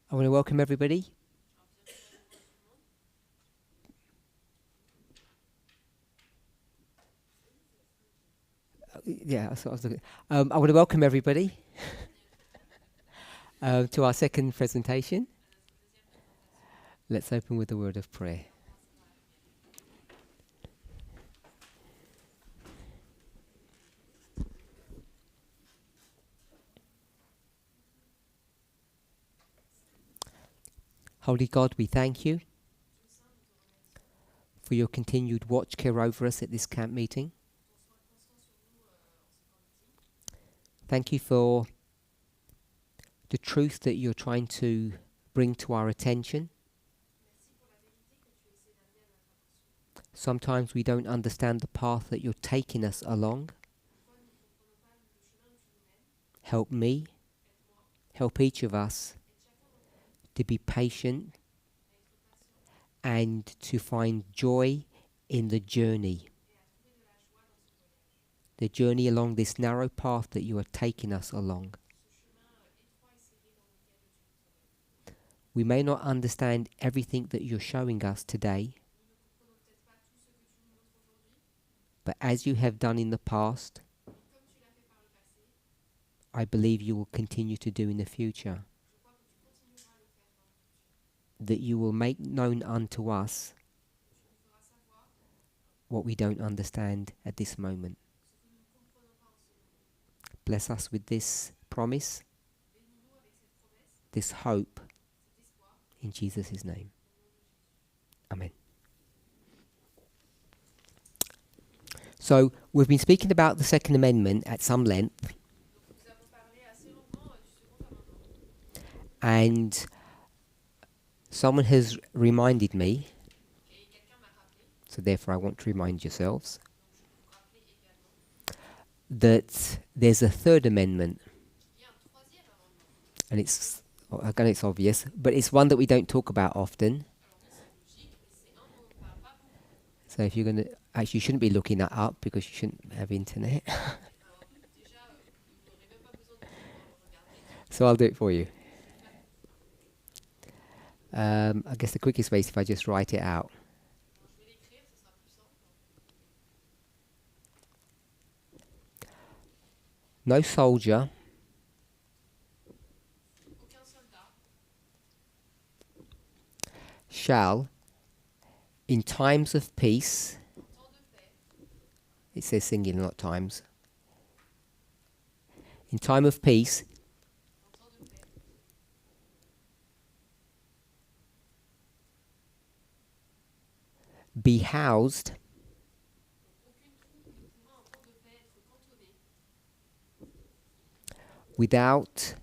I want to welcome everybody. Yeah, that's what I was looking. I want to welcome everybody to our second presentation. Let's open with a word of prayer. Holy God, we thank you for your continued watch care over us at this camp meeting. Thank you for the truth that you're trying to bring to our attention. Sometimes we don't understand the path that you're taking us along. Help me, help each of us to be patient and to find joy in the journey along this narrow path that you are taking us along. We may not understand everything that you're showing us today, but as you have done in the past, I believe you will continue to do in the future. That you will make known unto us what we don't understand at this moment. Bless us with this promise, this hope, in Jesus' name. Amen. So, we've been speaking about the Second Amendment at some length, and someone has reminded me, so therefore I want to remind yourselves, that there's a Third Amendment. And it's obvious, but it's one that we don't talk about often. So if you're going to... Actually, you shouldn't be looking that up because you shouldn't have internet. So I'll do it for you. I guess the quickest way is if I just write it out. No soldier shall, in times of peace, it says singular, not times, in time of peace, be housed without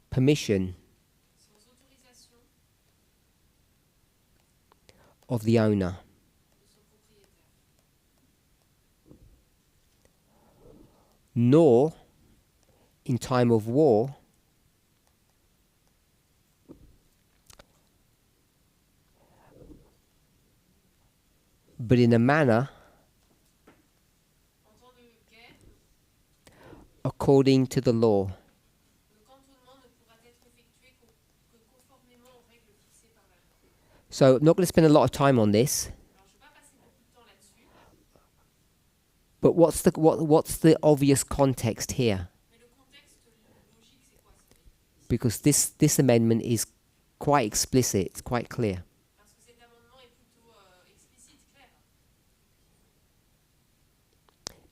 permission of the owner, nor in time of war but in a manner according to the law. So I'm not going to spend a lot of time on this, but what's the obvious context here? Because this amendment is quite explicit, it's quite clear.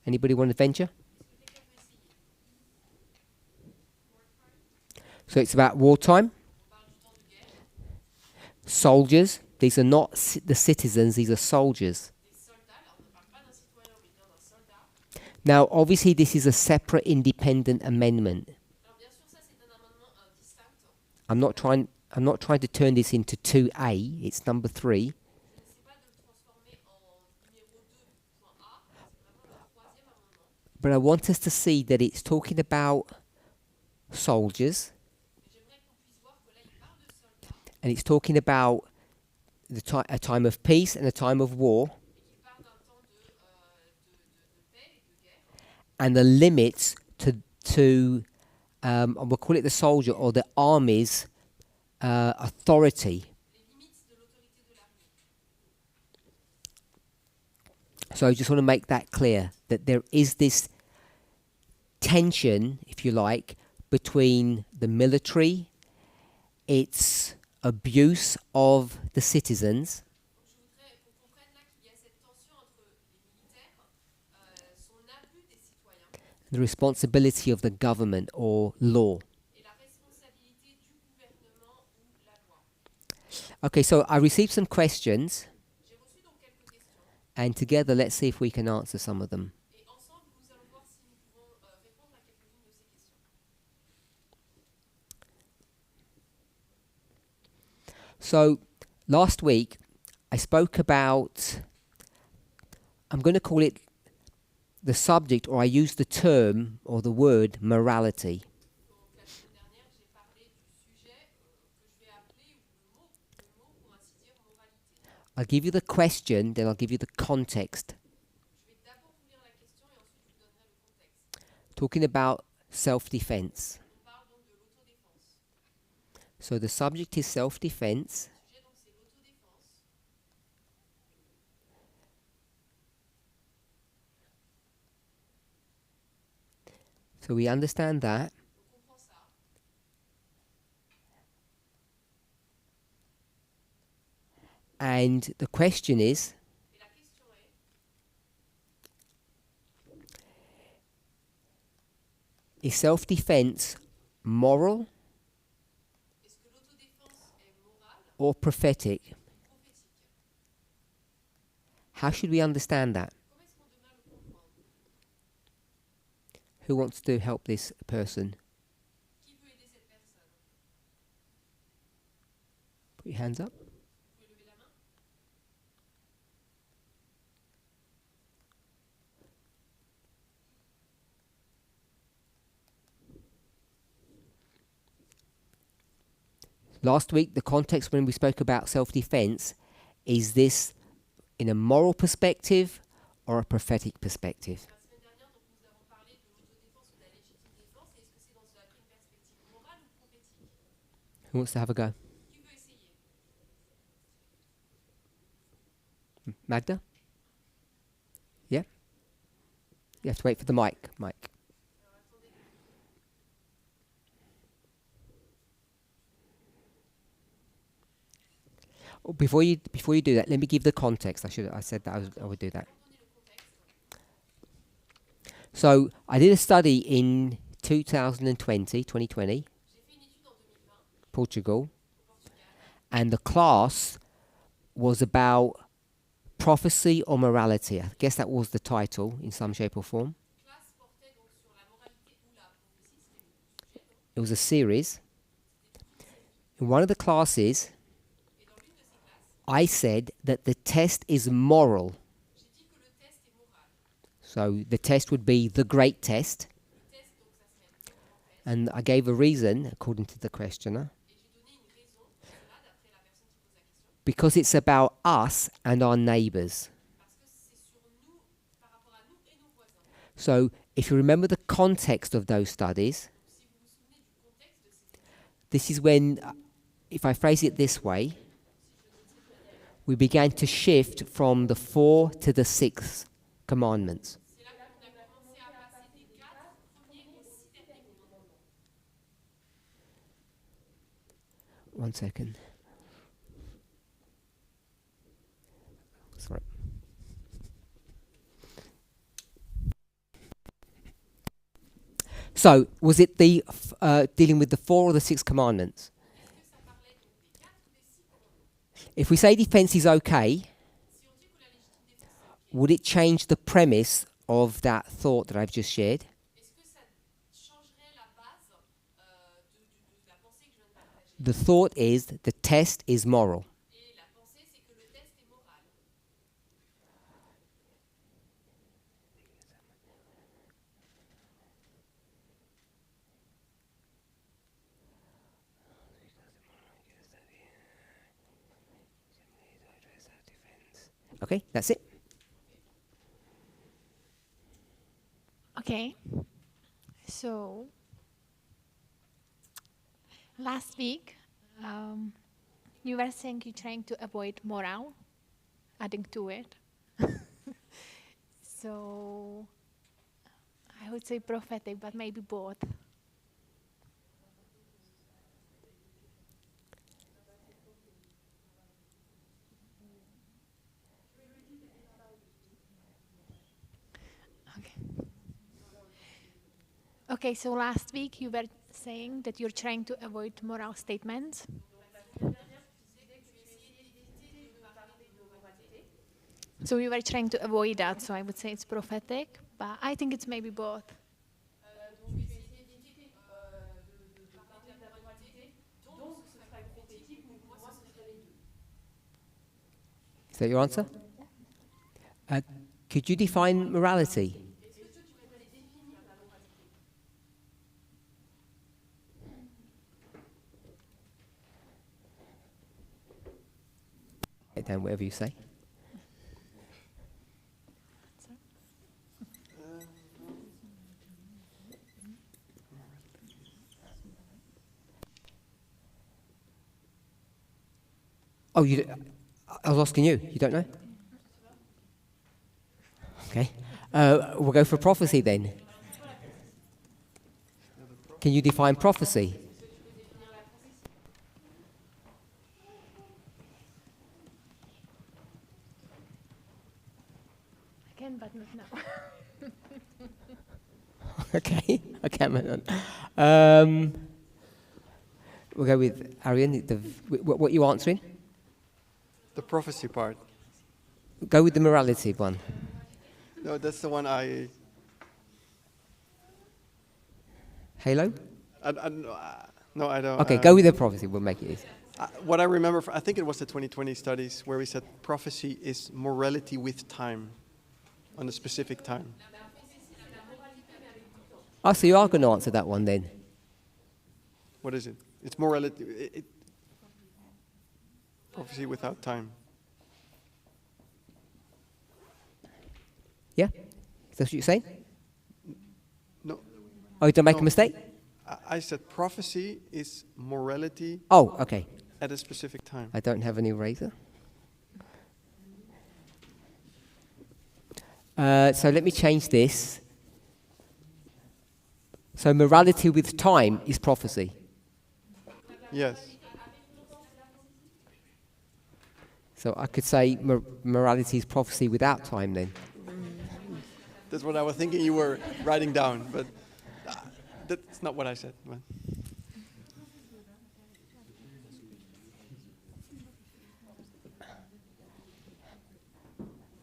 Anybody want to venture? So it's about wartime. Soldiers. These are not the citizens, these are soldiers. Now, obviously, this is a separate, independent amendment. I'm not trying to turn this into 2A. It's number 3. But I want us to see that it's talking about soldiers, and it's talking about a time of peace and a time of war, and the limits to we'll call it the soldier or the armies authority. So I just want to make that clear, that there is this tension, if you like, between the military, its abuse of the citizens, the responsibility of the government or law. Okay, so I received some questions, and together let's see if we can answer some of them. So last week I spoke about, I'm going to call it the subject, or I used the term or the word morality. I'll give you the question, then I'll give you the context. Talking about self-defense. So the subject is self-defense. So we understand that. And the question is, is self-defense moral or prophetic? How should we understand that? Who wants to help this person? Put your hands up. Last week, the context when we spoke about self-defense, is this in a moral perspective or a prophetic perspective? Who wants to have a go? Magda? Yeah? You have to wait for the mic. Oh, before you do that, let me give the context. I said that I would do that. So I did a study in 2020, Portugal, and the class was about prophecy or morality. I guess that was the title in some shape or form. It was a series. In one of the classes, I said that the test is moral. So the test would be the great test. And I gave a reason, according to the questioner, because it's about us and our neighbours. So if you remember the context of those studies, this is when, if I phrase it this way, we began to shift from the 4 to the 6 commandments. One second. Sorry. So, was it the dealing with the 4 or the 6 commandments? If we say defense is okay, would it change the premise of that thought that I've just shared? The thought is the test is moral. Okay, that's it. Okay. So last week Um, you were saying you're trying to avoid moral, adding to it. So I would say prophetic, but maybe both. Okay. Okay, so last week you were saying that you're trying to avoid moral statements. So we were trying to avoid that, so I would say it's prophetic, but I think it's maybe both. Is that your answer? Uh, could you define morality? Write down whatever you say. Oh, I was asking you. You don't know? Okay. We'll go for prophecy then. Can you define prophecy? I can, but not now. Okay. Okay. We'll go with Arian. What you answering? The prophecy part. Go with the morality one. No, that's the one I Halo? no, I don't. Okay, go with the prophecy. We'll make it easy. What I remember, I think it was the 2020 studies where we said prophecy is morality with time, on a specific time. Oh, so you are going to answer that one then? What is it? It's morality. Prophecy without time. Yeah? Is that what you're saying? No, Oh, you don't make a No. mistake? I said prophecy is morality Oh, okay. at a specific time. I don't have an eraser. So let me change this. So morality with time is prophecy. Yes. So I could say morality is prophecy without time then. That's what I was thinking you were writing down, but that's not what I said. But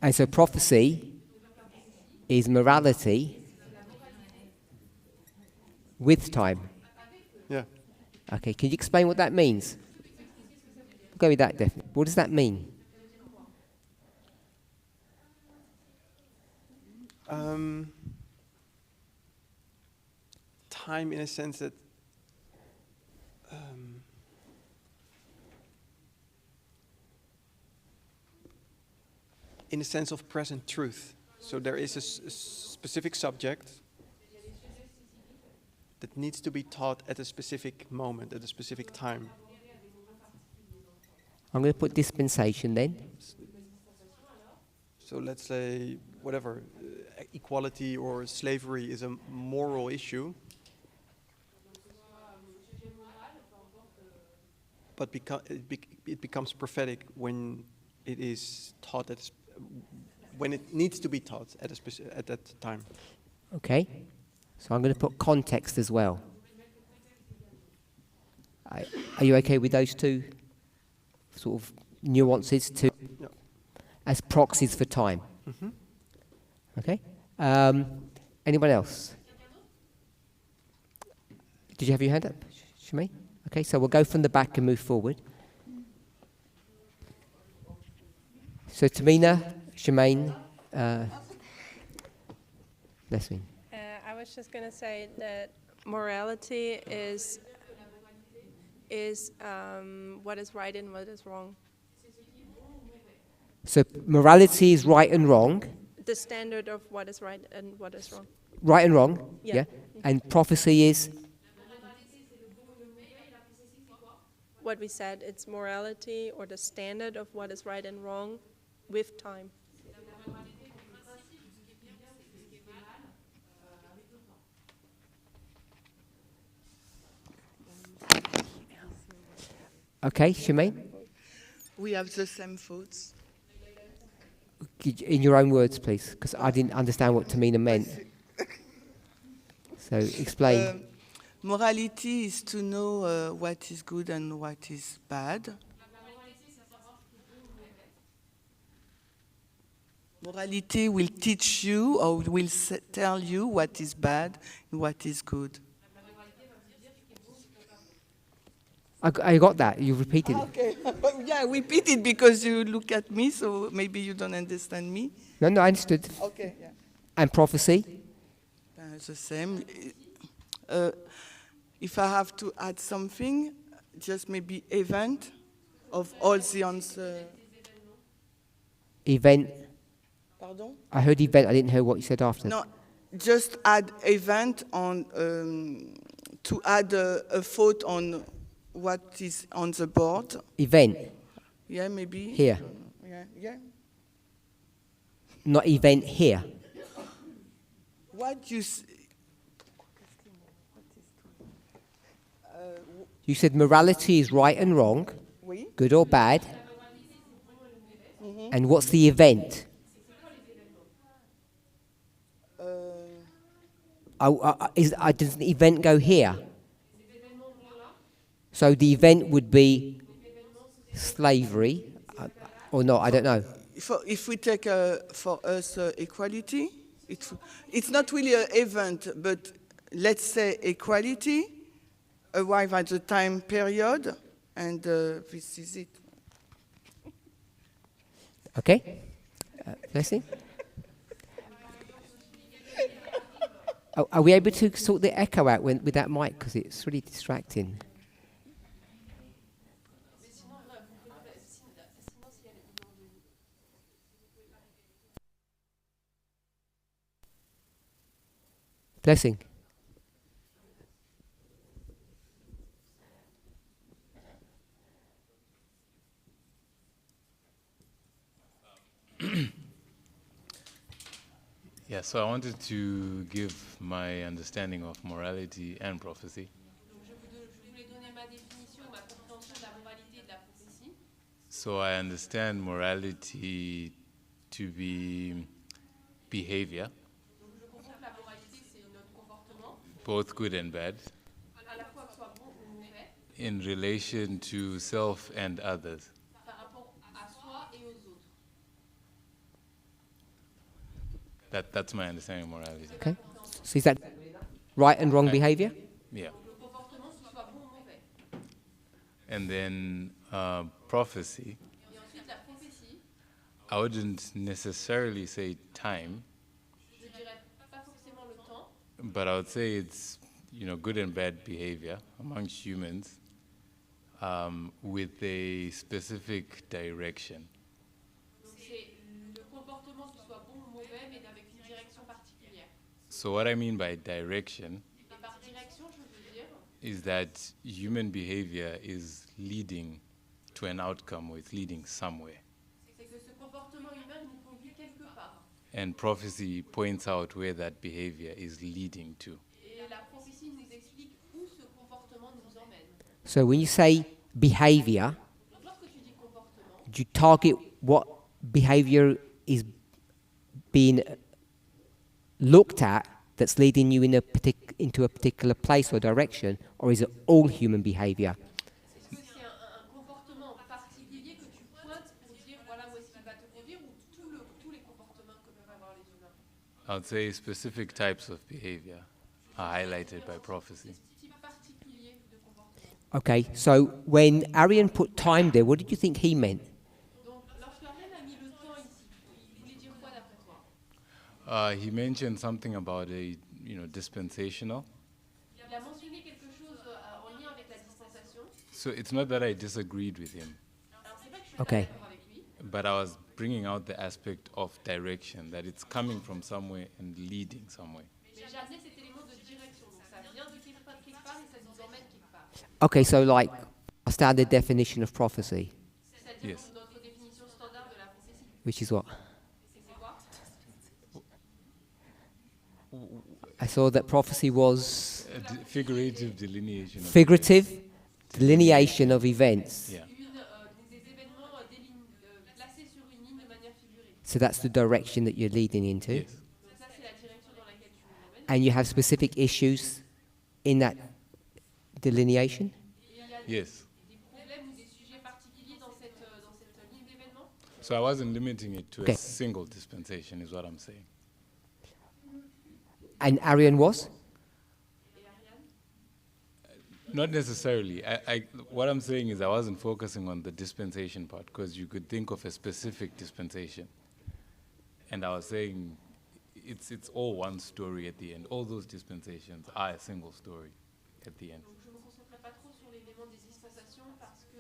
And so prophecy is morality with time. yeah. Okay, can you explain what that means? We'll go with that definitely. What does that mean? Time in a sense that in a sense of present truth. So there is a specific subject that needs to be taught at a specific moment, at a specific time. I'm going to put dispensation then. So let's say whatever, equality or slavery is a moral issue, but it becomes prophetic when it is taught when it needs to be taught at that time. Okay, so I'm going to put context as well. Are you okay with those two sort of nuances to Yeah. as proxies for time? Mm-hmm. Okay. Anyone else? Did you have your hand up, Shemaine? Okay, so we'll go from the back and move forward. So Tamina, Shemaine, Leslie. I was just going to say that morality is what is right and what is wrong. So morality is right and wrong. The standard of what is right and what is wrong. Right and wrong, Yeah. And prophecy is what we said, it's morality or the standard of what is right and wrong with time. Okay, Shemaine? We have the same thoughts. In your own words, please, because I didn't understand what Tamina meant. So explain. Morality is to know what is good and what is bad. Morality will teach you or will tell you what is bad and what is good. I got that. You repeated it. Okay. Yeah, repeat it because you look at me, so maybe you don't understand me. No, I understood. Okay, yeah. And prophecy? The same. If I have to add something, just maybe event of all the answer. Event. Pardon? I heard event. I didn't hear what you said after. No, just add event on to add a thought on what is on the board. Event. Yeah, maybe. Here. Yeah. Not event here. What you You said morality is right and wrong, oui? good or bad. And what's the event? Does the event go here? So the event would be slavery, or not? I don't know. If we take for us equality, it's not really an event, but let's say equality arrive at the time period, and this is it. Okay? Blessing? Are we able to sort the echo out with that mic? Because it's really distracting. Blessing? Yeah, so I wanted to give my understanding of morality and prophecy. So I understand morality to be behavior, both good and bad, in relation to self and others. That's my understanding of morality. Okay. So is that right and wrong behavior? Yeah. And then prophecy, I wouldn't necessarily say time, but I would say it's good and bad behavior amongst humans with a specific direction. So what I mean by direction is that human behavior is leading to an outcome or it's leading somewhere. And prophecy points out where that behavior is leading to. So when you say behavior, do you target what behavior is being looked at that's leading you in into a particular place or direction, or is it all human behavior? I would say specific types of behavior are highlighted by prophecy. Okay, so when Arian put time there, what did you think he meant? He mentioned something about a dispensational. So it's not that I disagreed with him. Okay. But I was bringing out the aspect of direction, that it's coming from somewhere and leading somewhere. Okay, so like a standard definition of prophecy, Yes. which is what? I saw that prophecy was A figurative delineation. Of figurative delineation of events. Yeah. So that's the direction that you're leading into. Yes. And you have specific issues in that delineation. Yes. So I wasn't limiting it to Okay. a single dispensation, is what I'm saying. And Arian was? Not necessarily. What I'm saying is I wasn't focusing on the dispensation part because you could think of a specific dispensation. And I was saying it's all one story at the end. All those dispensations are a single story at the end. Je me concentrais pas trop sur l'élément des dispensations parce que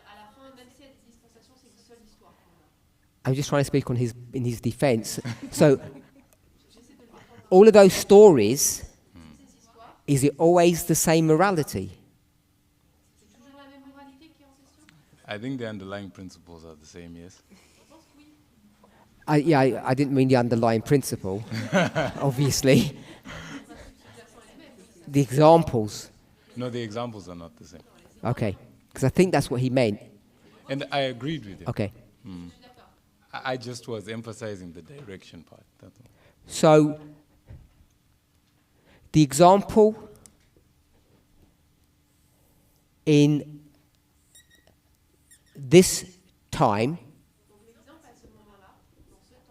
à la fin, même si il y a des dispensations, c'est une seule histoire. I'm just trying to speak on in his defense. So, all of those stories, is it always the same morality? C'est toujours la même moralité qui est en question. I think the underlying principles are the same, yes? I didn't mean the underlying principle, obviously. The examples. No, the examples are not the same. Okay. Because I think that's what he meant. And I agreed with him. Okay. I just was emphasizing the direction part. That's all. So, the example in this time,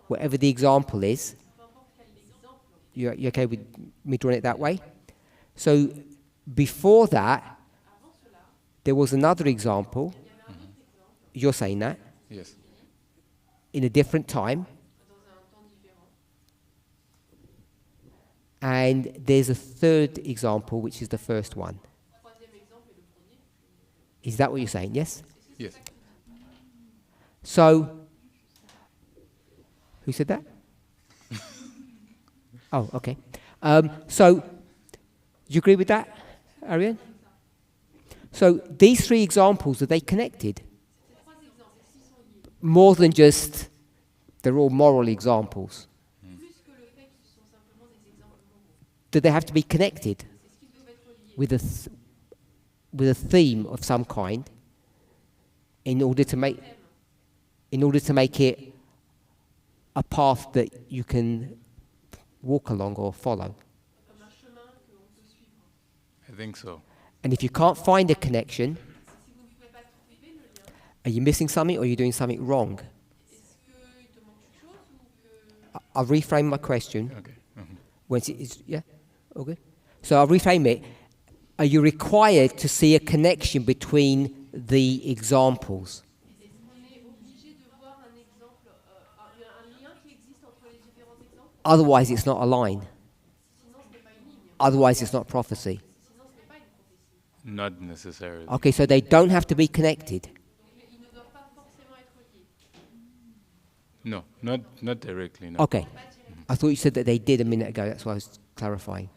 whatever the example is, you're okay with me drawing it that way? So, before that, there was another example. You're saying that? Yes. In a different time. And there's a third example, which is the first one. Is that what you're saying? Yes? Yes. So, who said that? Oh, okay. So, do you agree with that, Ariane? So, these three examples, are they connected? More than just, they're all moral examples. Do they have to be connected with a theme of some kind in order to make it a path that you can walk along or follow? I think so. And if you can't find a connection, are you missing something or are you doing something wrong? I'll reframe my question. Okay. Mhm. Once it is, yeah? Okay. So I'll reframe it. Are you required to see a connection between the examples? Otherwise, it's not a line. Otherwise, it's not prophecy. Not necessarily. Okay, so they don't have to be connected. No, not directly, no. Okay. I thought you said that they did a minute ago. That's why I was clarifying.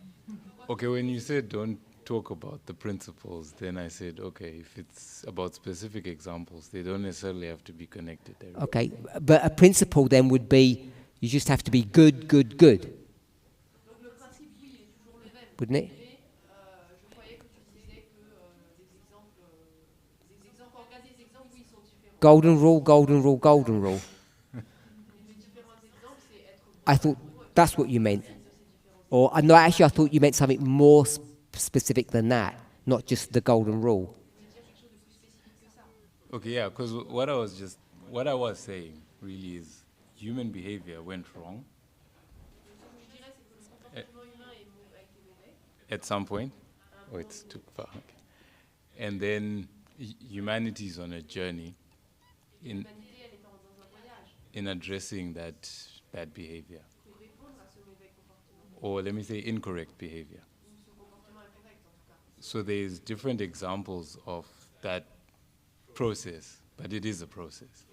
Okay, when you said don't talk about the principles, then I said, okay, if it's about specific examples, they don't necessarily have to be connected directly. Okay, but a principle then would be you just have to be good, good, good. Wouldn't it? Je croyais que tu disais que des exemples, en cas des exemples, oui, ils sont différents. Golden rule, golden rule, golden rule. Les différents exemples, c'est être I thought that's what you meant. Or no, actually, I thought you meant something more specific than that, not just the golden rule. Okay, yeah, because what I was saying really is human behavior went wrong at some point. Oh, it's too far. Okay. And then humanity is on a journey in addressing that bad behavior. Or let me say incorrect behavior. So there's different examples of that process, but it is a process.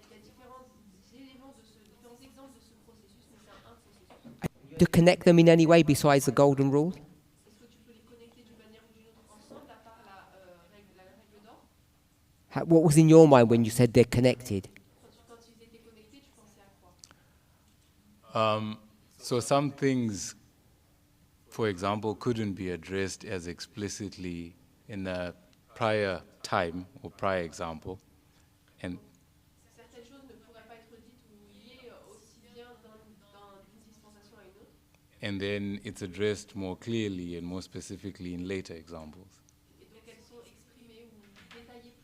To connect them in any way besides the golden rule? What was in your mind when you said they're connected? Quand ils étaient connectés, tu pensais à quoi? So some things, for example, couldn't be addressed as explicitly in a prior time or prior example, and Certaines choses ne pourraient pas être dites ou liées aussi bien d'une dispensation à une autre. and then it's addressed more clearly and more specifically in later examples. Et donc elles sont exprimées ou détaillées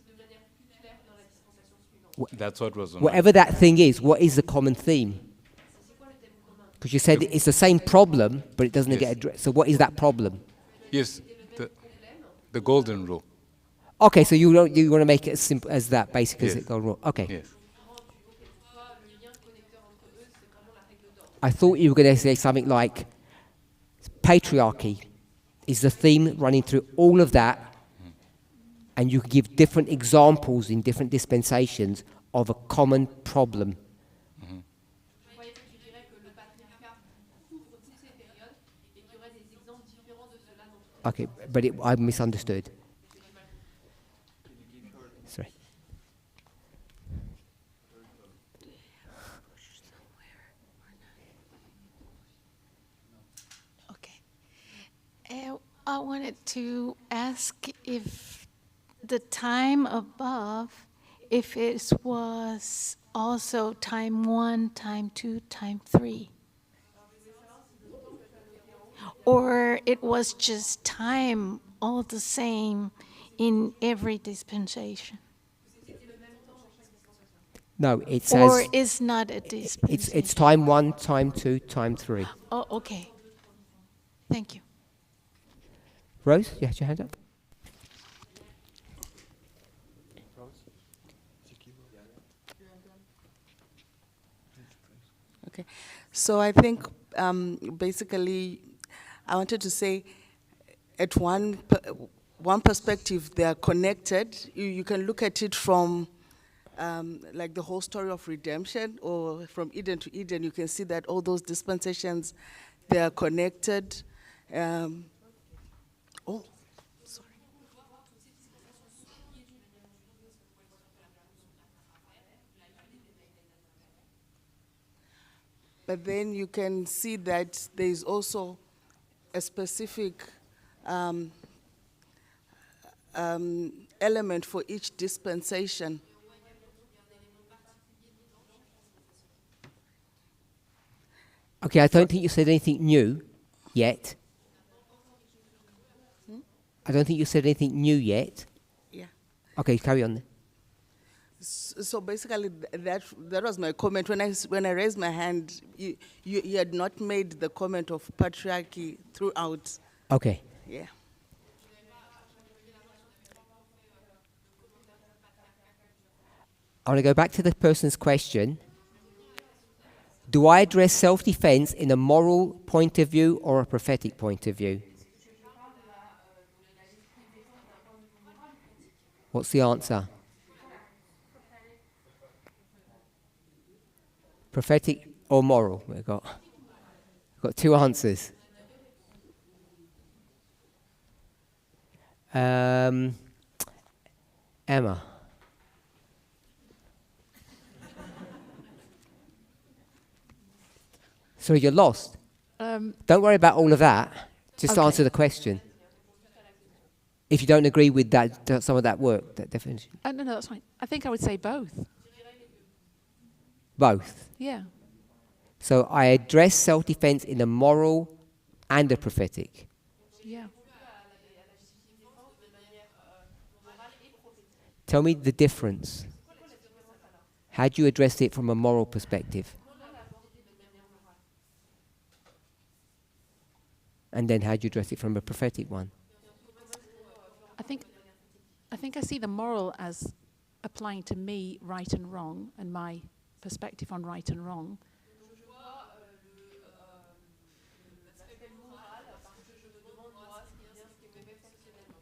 de manière plus claire dans la dispensation suivante. That's what was on Whatever that thing is, what is the common theme? C'est quoi le thème commun? Because you said it's the same problem, but it doesn't Yes. get addressed. So what is that problem? Yes, the golden rule. Okay, so you want to make it as simple as that, basically, as Yes. it goes wrong. Okay. Yes. Toi, le lien connecteur entre eux, c'est vraiment la règle d'ordre. I thought you were going to say something like patriarchy is the theme running through all of that, and you can give different examples in different dispensations of a common problem. Je croyais que tu dirais que le patriarcat couvre toutes ces périodes et qu'il y aurait des exemples différents de cela dans toutes Okay, but I misunderstood. Sorry. Okay. I wanted to ask if the time above, if it was also time 1, time 2, time 3. Or it was just time all the same in every dispensation. No, it Or says is not a dispensation. it's time 1, time 2, time 3. Oh, okay. Thank you. Rose, you had your hand up? Okay, so I think basically I wanted to say at one perspective they are connected. You can look at it from like the whole story of redemption, or from Eden to Eden. You can see that all those dispensations, they are connected. Oh, sorry. But then you can see that there is also a specific element for each dispensation. Okay, I don't think you said anything new yet. I don't think you said anything new yet. Yeah. Okay, carry on then. So basically, that was my comment. When I raised my hand, you had not made the comment of patriarchy throughout. Okay. Yeah. I want to go back to the person's question. Do I address self-defense in a moral point of view or a prophetic point of view? What's the answer? Prophetic or moral? We've got two answers. Emma. So you're lost. Don't worry about all of that. Just Okay. answer the question. If you don't agree with that, some of that work, that definition. No, that's fine. I think I would say both. Both. Yeah. So I address self-defense in a moral and a prophetic. Yeah. Tell me the difference. How do you address it from a moral perspective? And then how do you address it from a prophetic one? I think I see the moral as applying to me right and wrong and my perspective on right and wrong.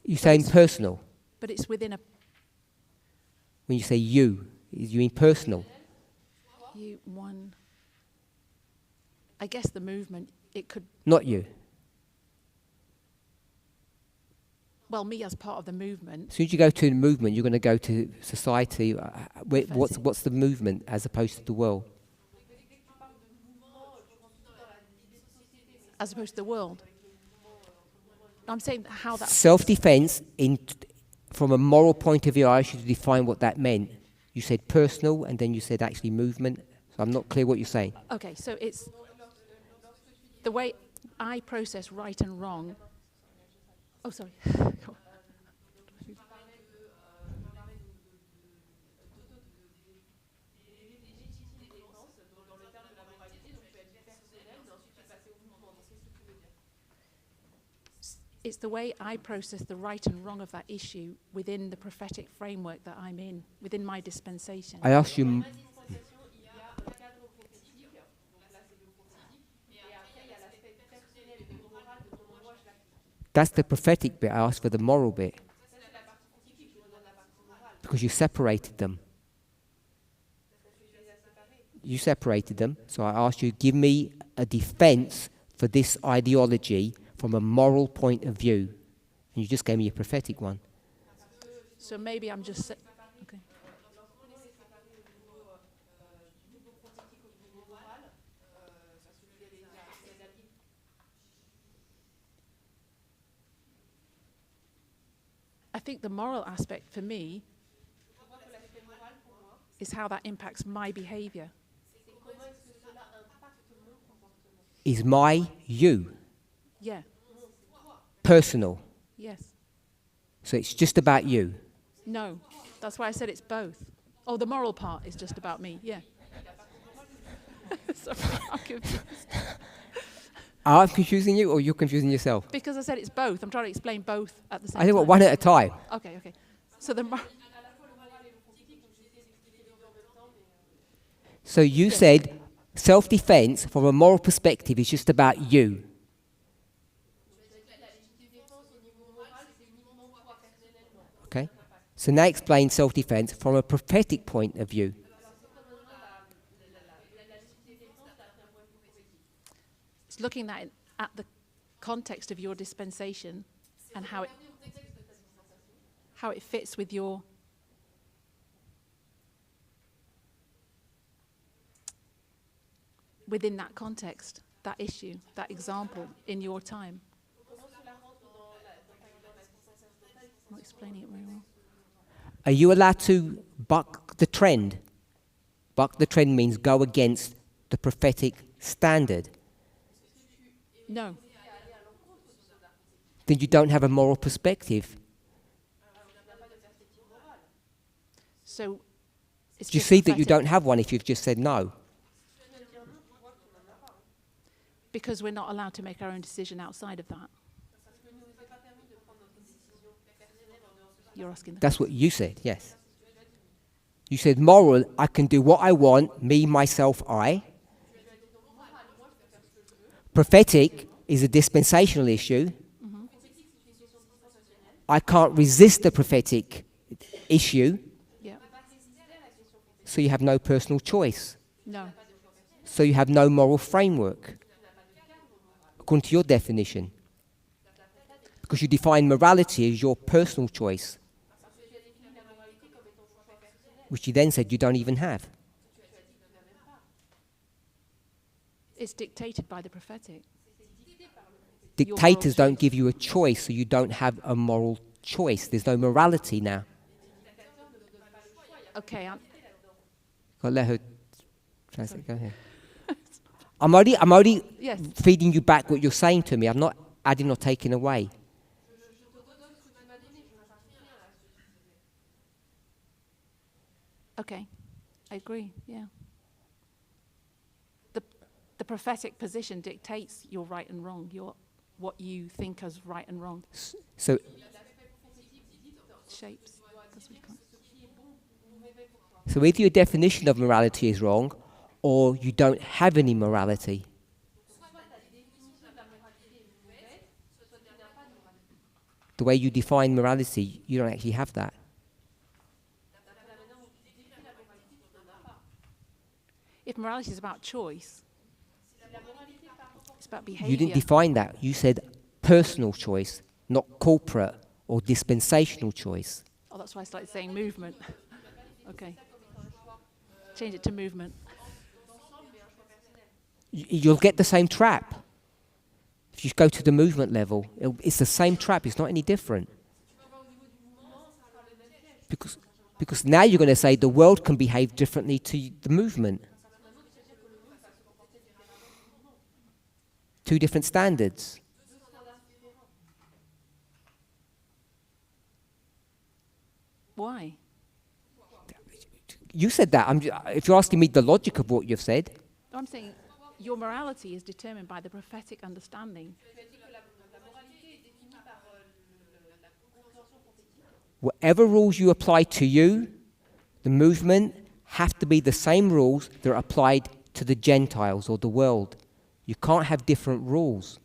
You're saying personal. But it's within a When you say you mean personal. one. I guess the movement, it could. Not you. Well, me as part of the movement. As soon as you go to the movement, you're going to go to society. What's Prophetic. the movement as opposed to the world? As opposed to the world. I'm saying how that. Self-defense, from a moral point of view, I asked you to define what that meant. You said personal, and then you said actually movement. So I'm not clear what you're saying. Okay, so it's the way I process right and wrong. Oh, sorry. Go on. It's the way I process the right and wrong of that issue within the prophetic framework that I'm in, within my dispensation. I asked you. That's the prophetic bit. I asked for the moral bit. Because you separated them. You separated them. So I asked you, give me a defense for this ideology from a moral point of view. And you just gave me a prophetic one. So maybe I'm just... okay. I think the moral aspect for me is how that impacts my behavior. Is my you Yeah, personal? yes. So it's just about you. No, that's why I said it's both. Oh, the moral part is just about me, yeah. Sorry, I'm confused. I'm confusing you or you're confusing yourself? Because I said it's both. I'm trying to explain both at the same I think time. one at a time. Okay, okay. So the So you said self-defense from a moral perspective is just about you. Okay? So now explain self-defense from a prophetic point of view. it's looking at the context of your dispensation and how it fits with your within that context, that issue, that example in your time. I'm not explaining it very well. Are you allowed to buck the trend? Buck the trend means go against the prophetic standard. No. Then you don't have a moral perspective. So it's Do you just see that you prophetic. don't have one if you've just said no? Because we're not allowed to make our own decision outside of that. You're asking the That's what you said, yes. You said moral, I can do what I want, me, myself, I. Prophetic is a dispensational issue. Mm-hmm. I can't resist the prophetic issue, Yeah. so you have no personal choice. No. So you have no moral framework, according to your definition. Because you define morality as your personal choice, which you then said you don't even have. It's dictated by the prophetic. Dictators moral don't give you a choice, so you don't have a moral choice. There's no morality now. Okay, I'll let her translate. Go ahead. I'm only yes. feeding you back what you're saying to me. I'm not adding or taking away. Okay, I agree, yeah. The prophetic position dictates your right and wrong, what you think as right and wrong. So Shapes. That's what you can't. So either your definition of morality is wrong, or you don't have any morality. The way you define morality, you don't actually have that. If morality is about choice, it's about behavior. You didn't define that. You said personal choice, not corporate or dispensational choice. Oh, that's why I started saying movement. Okay. Change it to movement. You'll get the same trap. If you go to the movement level, it's the same trap. It's not any different. Because now you're going to say the world can behave differently to the movement. Two different standards. Why? You said that. If you're asking me the logic of what you've said, I'm saying your morality is determined by the prophetic understanding. whatever rules you apply to you, the movement, have to be the same rules that are applied to the Gentiles or the world. You can't have different rules.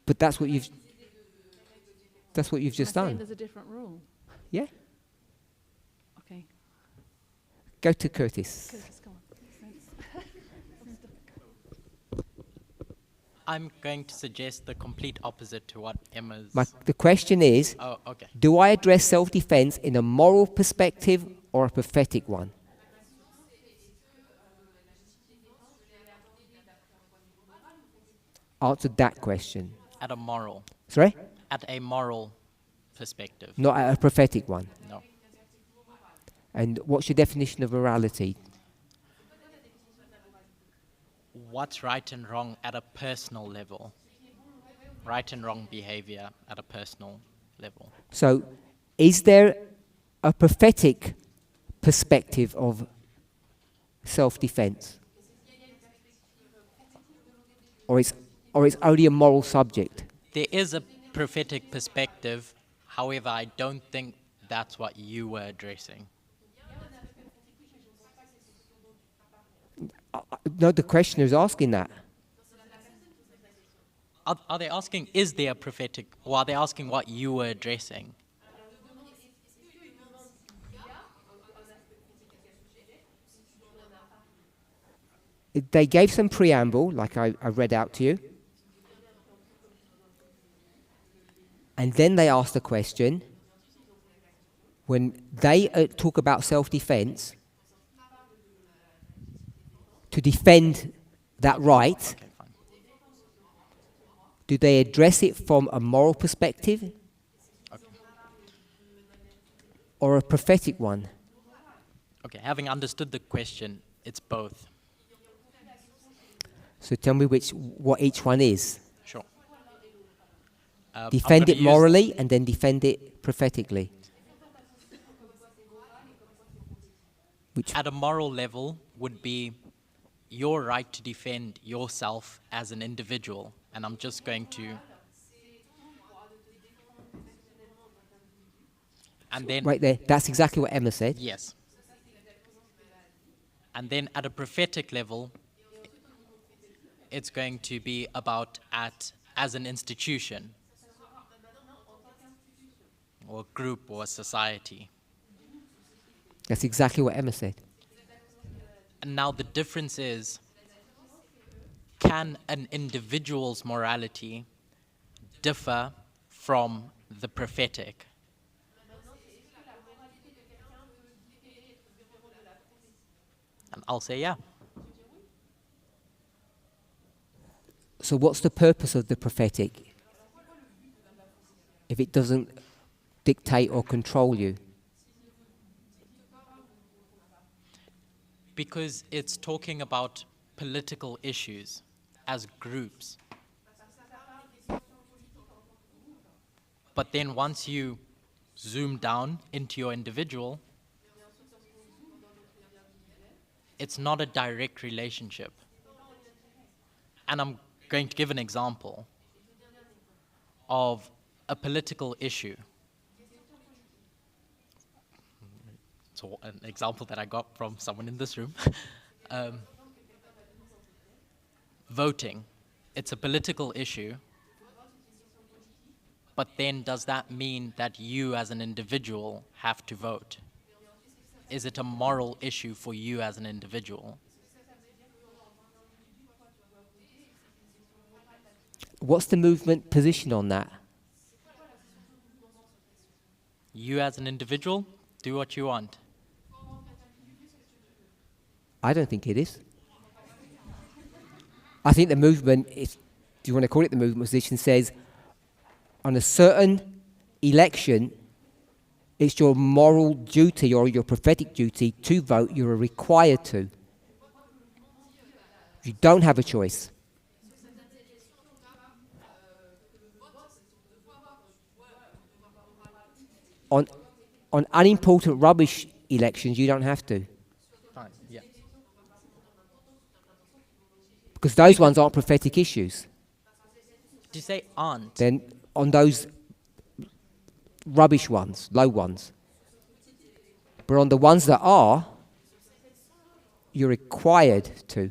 But that's what you've just Am I saying done. there's a different rule? Yeah. Okay. Go to Curtis. Curtis, go on. I'm going to suggest the complete opposite to what Emma's... The question is, Oh, okay. do I address self-defense in a moral perspective or a prophetic one? Answer that question. At a moral. Sorry? At a moral perspective. Not a prophetic one. No. And what's your definition of morality? What's right and wrong at a personal level? Right and wrong behavior at a personal level. So, is there a prophetic perspective of self-defense? Or it's only a moral subject? There is a prophetic perspective, however, I don't think that's what you were addressing. No, the questioner is asking that. Are they asking, is there a prophetic, or are they asking what you were addressing? They gave some preamble, like I read out to you. And then they asked the question, when they talk about self-defense, to defend that right, Okay, fine. do they address it from a moral perspective Okay. or a prophetic one? Okay, having understood the question, it's both. So tell me what each one is. Sure. Defend I'm gonna it morally and then defend it prophetically. At a moral level would be your right to defend yourself as an individual. And I'm just going to... And then... Right there, that's exactly what Emma said. Yes. And then at a prophetic level, it's going to be about as an institution, or a group, or a society. That's exactly what Emma said. And now the difference is, can an individual's morality differ from the prophetic? And I'll say yeah. So what's the purpose of the prophetic if it doesn't dictate or control you? Because it's talking about political issues as groups. But then once you zoom down into your individual, it's not a direct relationship. And I'm going to give an example of a political issue. So an example that I got from someone in this room. Voting. It's a political issue. But then does that mean that you as an individual have to vote? Is it a moral issue for you as an individual? What's the movement position on that? You as an individual, do what you want. I don't think it is. I think the movement is, do you want to call it the movement position, says on a certain election, it's your moral duty or your prophetic duty to vote. You're required to. You don't have a choice. On unimportant rubbish elections, you don't have to. Fine, yeah. Because those ones aren't prophetic issues. Did you say aren't? Then on those rubbish ones, low ones. But on the ones that are, you're required to.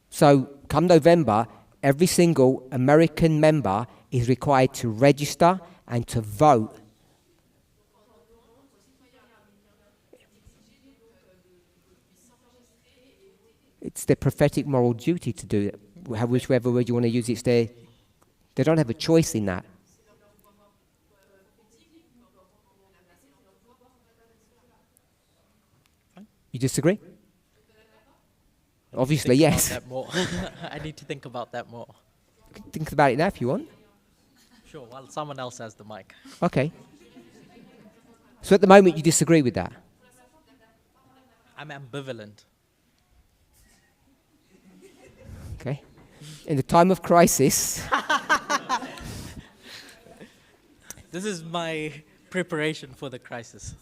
So come November, every single American member is required to register and to vote. It's their prophetic moral duty to do it. Whichever word you want to use, it's their. They don't have a choice in that. You disagree? Obviously, Think yes. about that more. I need to think about that more. Think about it now if you want. Sure, while someone else has the mic. Okay. So at the moment, you disagree with that? I'm ambivalent. Okay. In the time of crisis, This is my preparation for the crisis.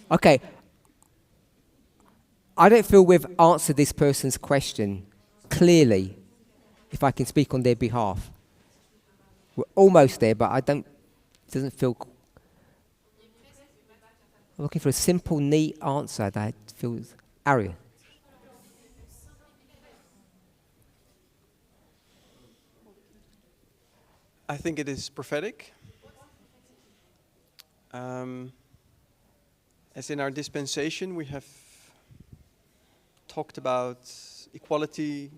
okay. I don't feel we've answered this person's question clearly, if I can speak on their behalf. We're almost there, but it doesn't feel. I'm looking for a simple, neat answer that feels Arian. I think it is prophetic. As in our dispensation, we have talked about equality,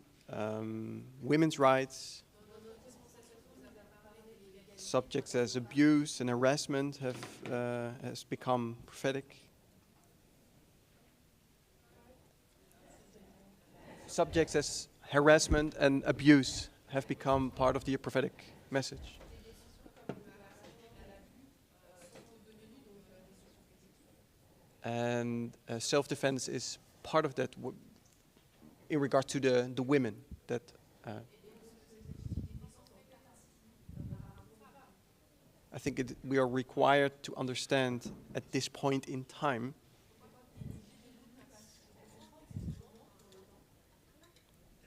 women's rights. Subjects as abuse and harassment has become prophetic. Subjects as harassment and abuse have become part of the prophetic message. And self-defense is part of that in regard to the women that I think we are required to understand at this point in time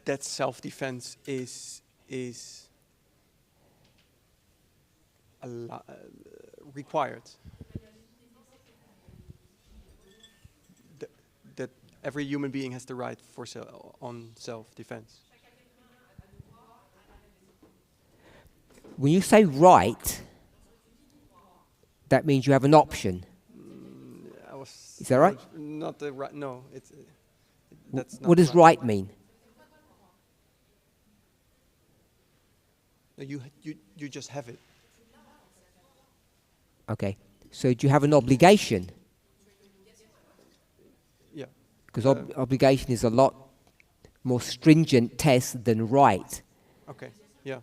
that self-defense is required. That every human being has the right for on self-defense. When you say right, that means you have an option. Is that right? Not the right. No, it's. That's not What does right mean? No, you just have it. Okay. So do you have an obligation? Yeah. Because obligation is a lot more stringent test than right. Okay. Yeah.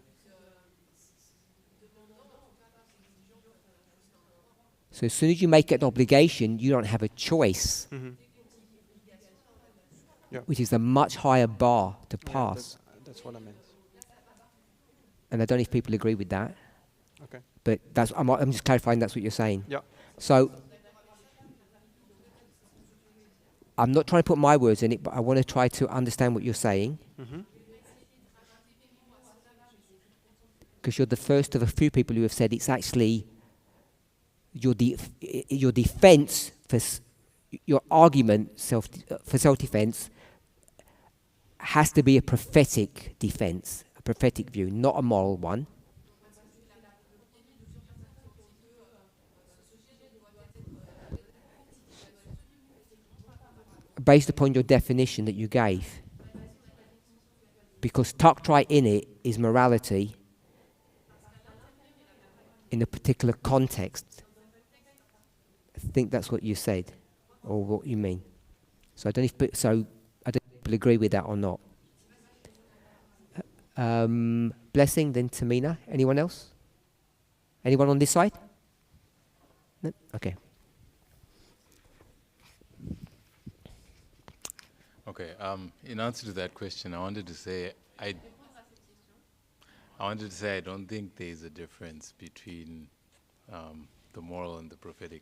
So as soon as you make it an obligation, you don't have a choice, Yeah. which is a much higher bar to pass. That's what I meant. And I don't know if people agree with that. Okay. But I'm just clarifying that's what you're saying. Yeah. So I'm not trying to put my words in it, but I want to try to understand what you're saying. Because you're the first of a few people who have said it's actually your defense for your argument for self-defense has to be a prophetic defense, a prophetic view, not a moral one. Based upon your definition that you gave. because tucked right in it is morality in a particular context. I think that's what you said, or what you mean. So I don't know if I don't know if people agree with that or not. Blessing, then Tamina. Anyone else? Anyone on this side? No? Okay. Okay. In answer to that question, I wanted to say I don't think there is a difference between the moral and the prophetic.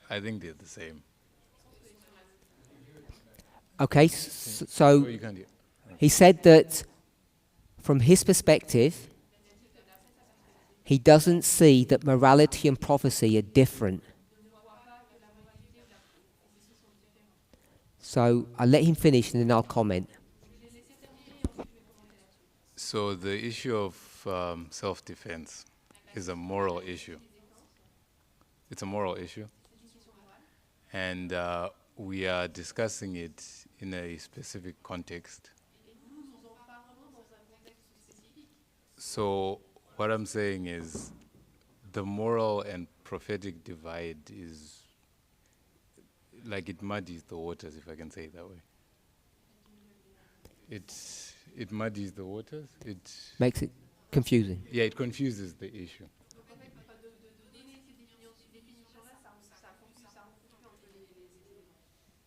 I think they're the same. Okay, so Oh, you can't hear. he said that from his perspective, he doesn't see that morality and prophecy are different. So I'll let him finish and then I'll comment. So the issue of self-defense is a moral issue. It's a moral issue. And we are discussing it in a specific context. So what I'm saying is the moral and prophetic divide is like it muddies the waters, if I can say it that way. It muddies the waters. It Makes it confusing. Yeah, it confuses the issue.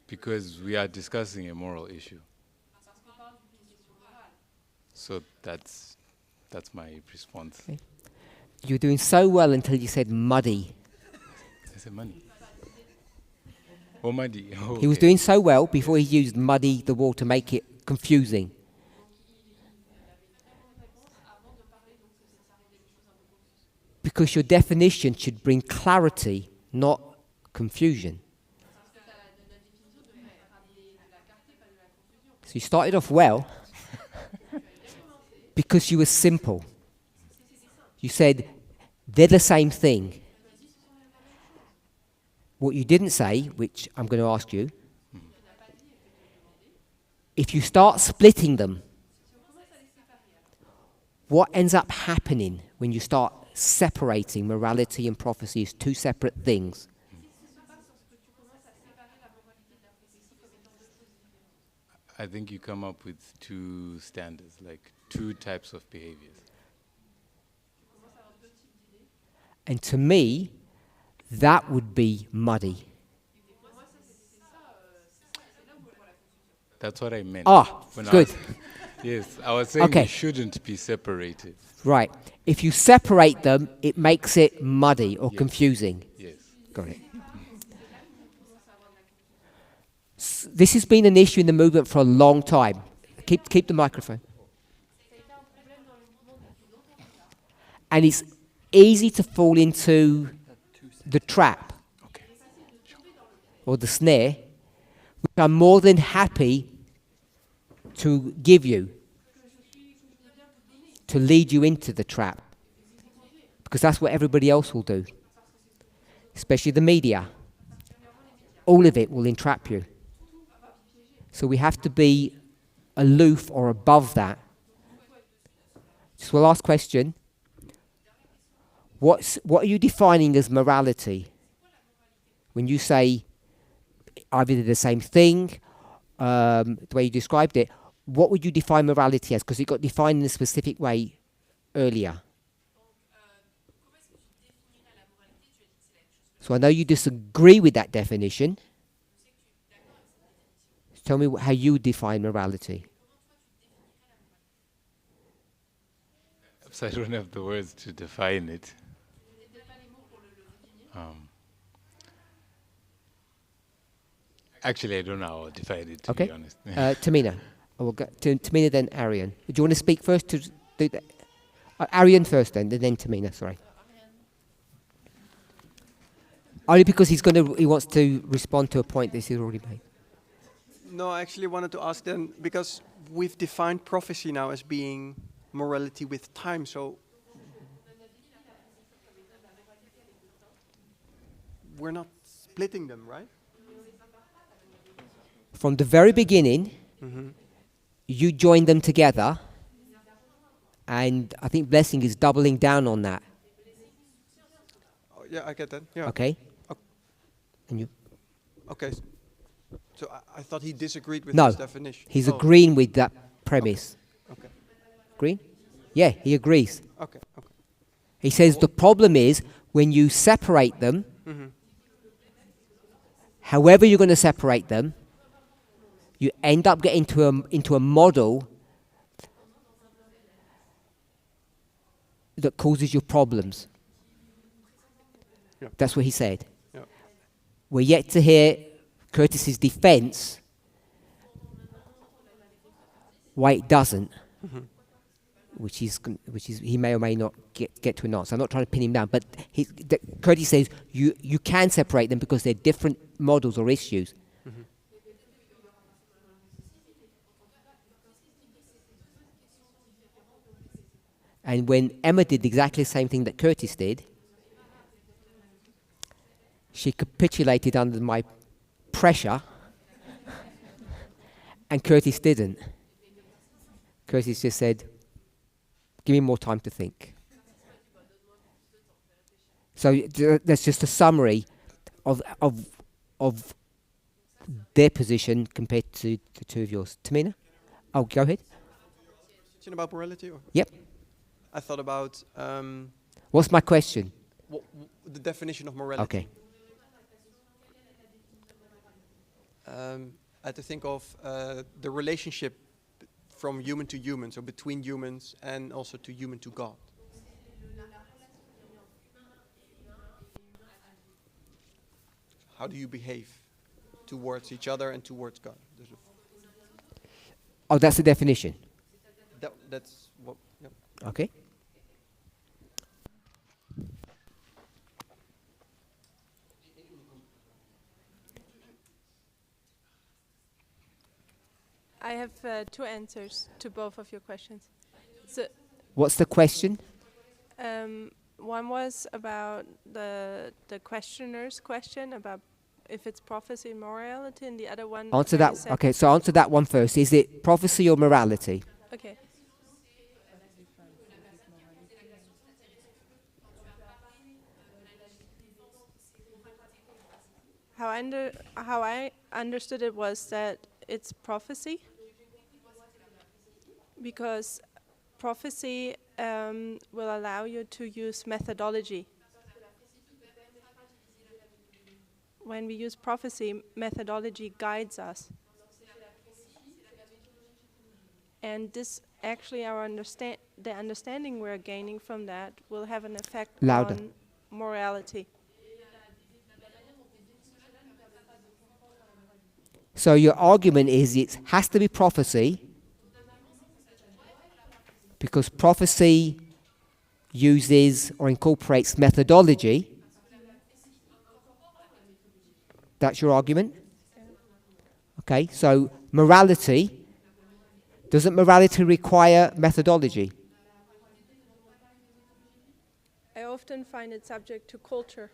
Because we are discussing a moral issue. So that's my response. Okay. You were doing so well until you said muddy. I said money. Oh, muddy. Oh, He was okay. doing so well before he used muddy the wall to make it confusing. Because your definition should bring clarity, not confusion. So you started off well because you were simple. You said, they're the same thing. What you didn't say, which I'm going to ask you, if you start splitting them, what ends up happening when you start separating morality and prophecy as two separate things? I think you come up with two standards, like two types of behaviors. And to me, that would be muddy. That's what I meant. Ah, when good. Yes, I was saying Okay. they shouldn't be separated. Right. If you separate them, it makes it muddy or Yes. confusing. Yes. Got it. This has been an issue in the movement for a long time. Keep the microphone. And it's easy to fall into the trap Okay. or the snare, which I'm more than happy to give you, to lead you into the trap. Because that's what everybody else will do, especially the media. All of it will entrap you. So we have to be aloof or above that. Just one last question. What are you defining as morality? When you say either they're the same thing, the way you described it, what would you define morality as? Because it got defined in a specific way earlier. So I know you disagree with that definition. Tell me how you define morality. So I don't have the words to define it. Actually, I don't know how to define it, to Okay. be honest. Tamina. I will go to Tamina, then Arian. Do you want to speak first? To do that? Arian first, then Tamina. Sorry. Only because he wants to respond to a point that he's already made. No, I actually wanted to ask then, because we've defined prophecy now as being morality with time, so we're not splitting them, right? from the very beginning, you joined them together, and I think blessing is doubling down on that. Oh, yeah, I get that. Yeah. Okay? Ok- And you? Okay. So I thought he disagreed with No, this definition. he's Oh, agreeing with that premise. Okay. Agree? Yeah, he agrees. Okay. Okay. He says the problem is when you separate them, however you're going to separate them, you end up getting into a model that causes you problems. Yeah. That's what he said. Yeah. We're yet to hear Curtis's defense why it doesn't, which is he may or may not get to an answer. I'm not trying to pin him down, but Curtis says you can separate them because they're different models or issues. And when Emma did exactly the same thing that Curtis did, she capitulated under my pressure, and Curtis didn't. Curtis just said, give me more time to think. So that's just a summary of their position compared to the two of yours. Tamina? Oh, go ahead. Question about morality? Or? Yep. I thought about What's my question? the definition of morality. Okay. I had to think of the relationship from human to human, so between humans and also to human to God. How do you behave towards each other and towards God? Oh, that's the definition. That's what. Yep. Okay. I have two answers to both of your questions. So, What's the question? one was about the questioner's question about if it's prophecy and morality, and the other one. Answer where you that. said- Okay, so answer that one first. Is it prophecy or morality? Okay. How I understood it was that it's prophecy, because prophecy will allow you to use methodology. When we use prophecy, methodology guides us. And this actually the understanding we're gaining from that will have an effect Louder. on morality. So your argument is it has to be prophecy because prophecy uses or incorporates methodology. That's your argument? Okay, so morality, doesn't morality require methodology? I often find it subject to culture.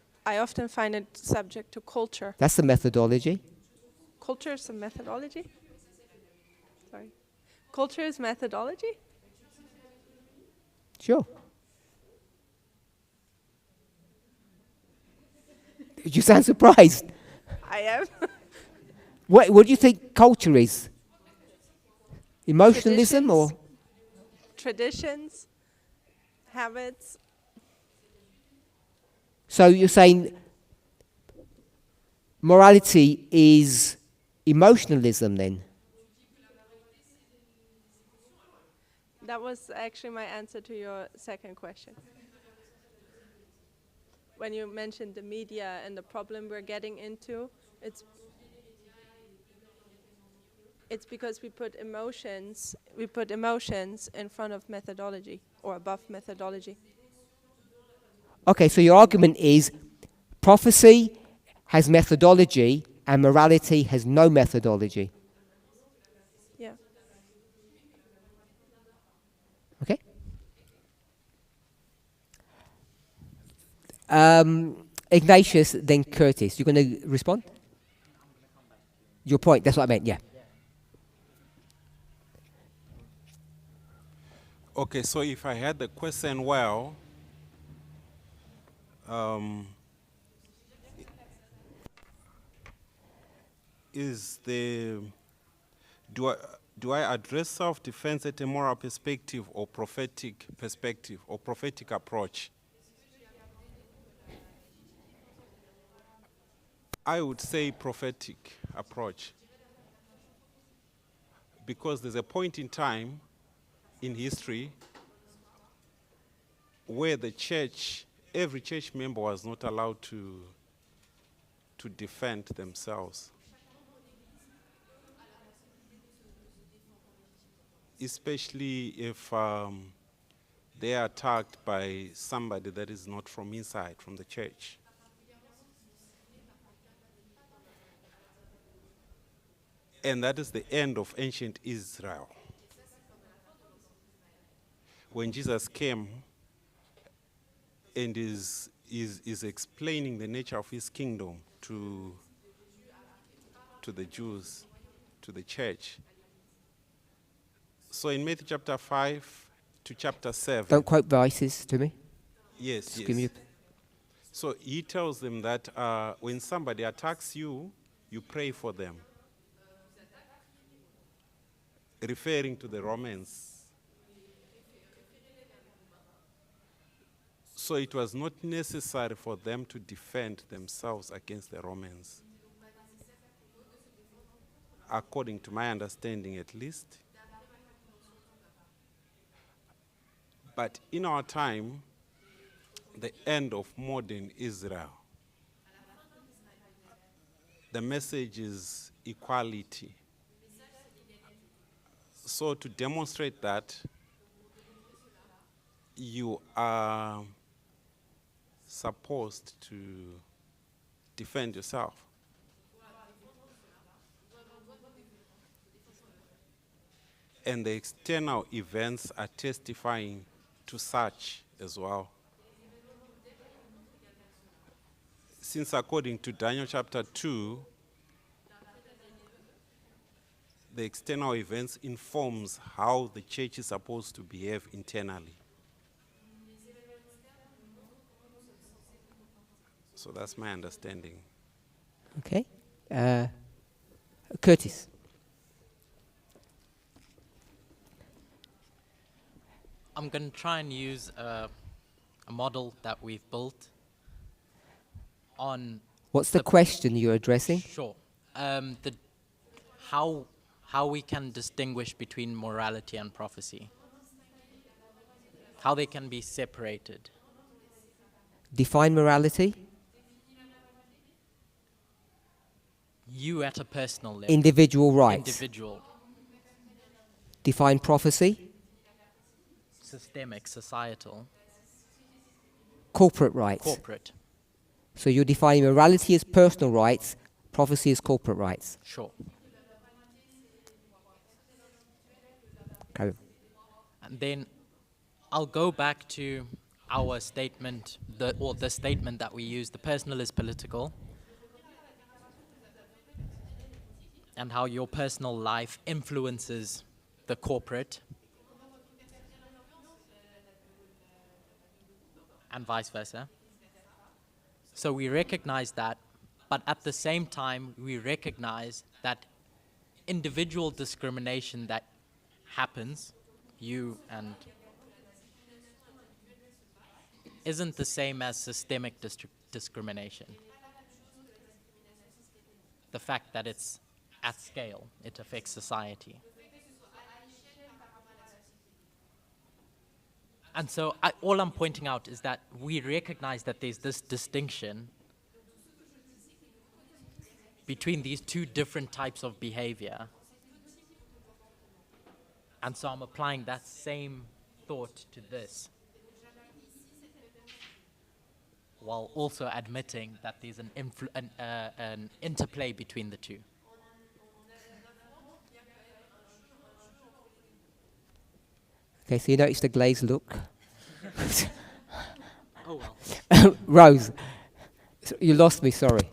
That's the methodology. Culture is a methodology? Sorry. Culture is methodology? Sure. You sound surprised. I am. What do you think culture is? Emotionalism or? Traditions, habits. So you're saying morality is emotionalism then? That was actually my answer to your second question. When you mentioned the media and the problem we're getting into, it's because we put emotions in front of methodology or above methodology. Okay, so your argument is prophecy has methodology and morality has no methodology. Yeah. Okay. Ignatius, then Curtis. You're going to respond? Your point, that's what I meant, yeah. Okay, so if I had the question well, is the do I address self-defense at a moral perspective or prophetic perspective or prophetic approach? I would say prophetic approach, because there's a point in time in history where the church, every church member was not allowed to defend themselves. Especially if they are attacked by somebody that is not from inside, from the church. And that is the end of ancient Israel. When Jesus came and is explaining the nature of his kingdom to the Jews, to the church. So in Matthew chapter 5 to chapter 7. Don't quote verses to me. Yes, Just yes. give me So he tells them that when somebody attacks you, you pray for them. Referring to the Romans. So it was not necessary for them to defend themselves against the Romans. According to my understanding, at least. But in our time, the end of modern Israel, the message is equality. So to demonstrate that, you are supposed to defend yourself. And the external events are testifying to such as well. Since according to Daniel chapter 2, the external events informs how the church is supposed to behave internally. So that's my understanding. Okay. Curtis. I'm going to try and use a model that we've built on... What's the question you're addressing? Sure. How we can distinguish between morality and prophecy. How they can be separated. Define morality. You at a personal level. Individual rights. Individual. Define prophecy. Systemic, societal. Corporate rights. Corporate. So you're defining morality as personal rights, prophecy as corporate rights. Sure. Carry on. And then I'll go back to our statement, the statement that we use, the personal is political, and how your personal life influences the corporate, and vice versa. So we recognize that, but at the same time, we recognize that individual discrimination that happens, you and isn't the same as systemic discrimination. The fact that it's at scale, it affects society. And so all I'm pointing out is that we recognize that there's this distinction between these two different types of behavior. And so I'm applying that same thought to this, while also admitting that there's an interplay between the two. Okay, so you notice the glazed look. Oh well. Rose, you lost me, sorry.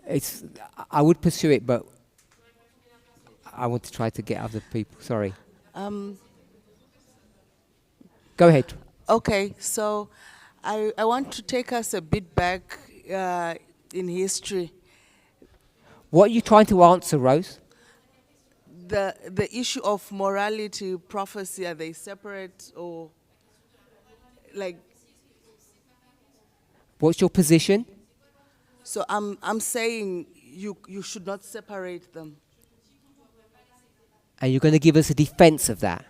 It's, I would pursue it, but I want to try to get other people. Sorry. Go ahead. Okay, so I want to take us a bit back in history. What are you trying to answer, Rose? The issue of morality, prophecy, are they separate or like? What's your position? So I'm saying you should not separate them. And you're going to give us a defense of that.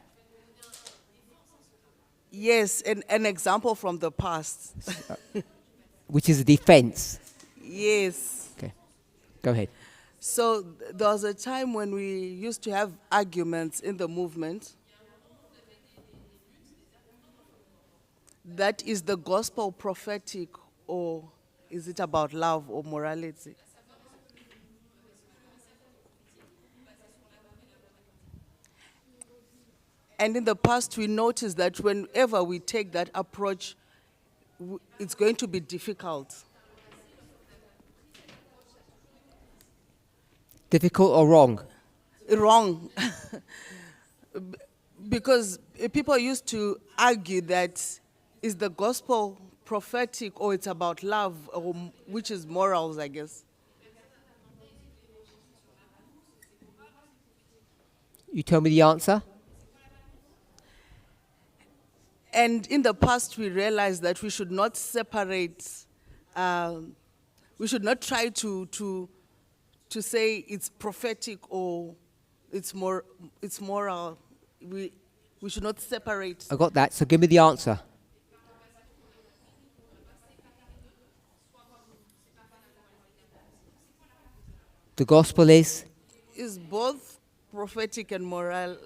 Yes, an example from the past. Which is a defense. Yes. Okay. Go ahead. So there was a time when we used to have arguments in the movement. That is the gospel prophetic, or is it about love or morality? And in the past, we noticed that whenever we take that approach, it's going to be difficult. Difficult or wrong? Wrong. Because people used to argue that is the gospel prophetic or it's about love, or which is morals, I guess. You tell me the answer? And in the past, we realized that we should not separate, we should not try to say it's prophetic or it's moral. We should not separate. I got that, so give me the answer. The gospel is? It's both prophetic and moral.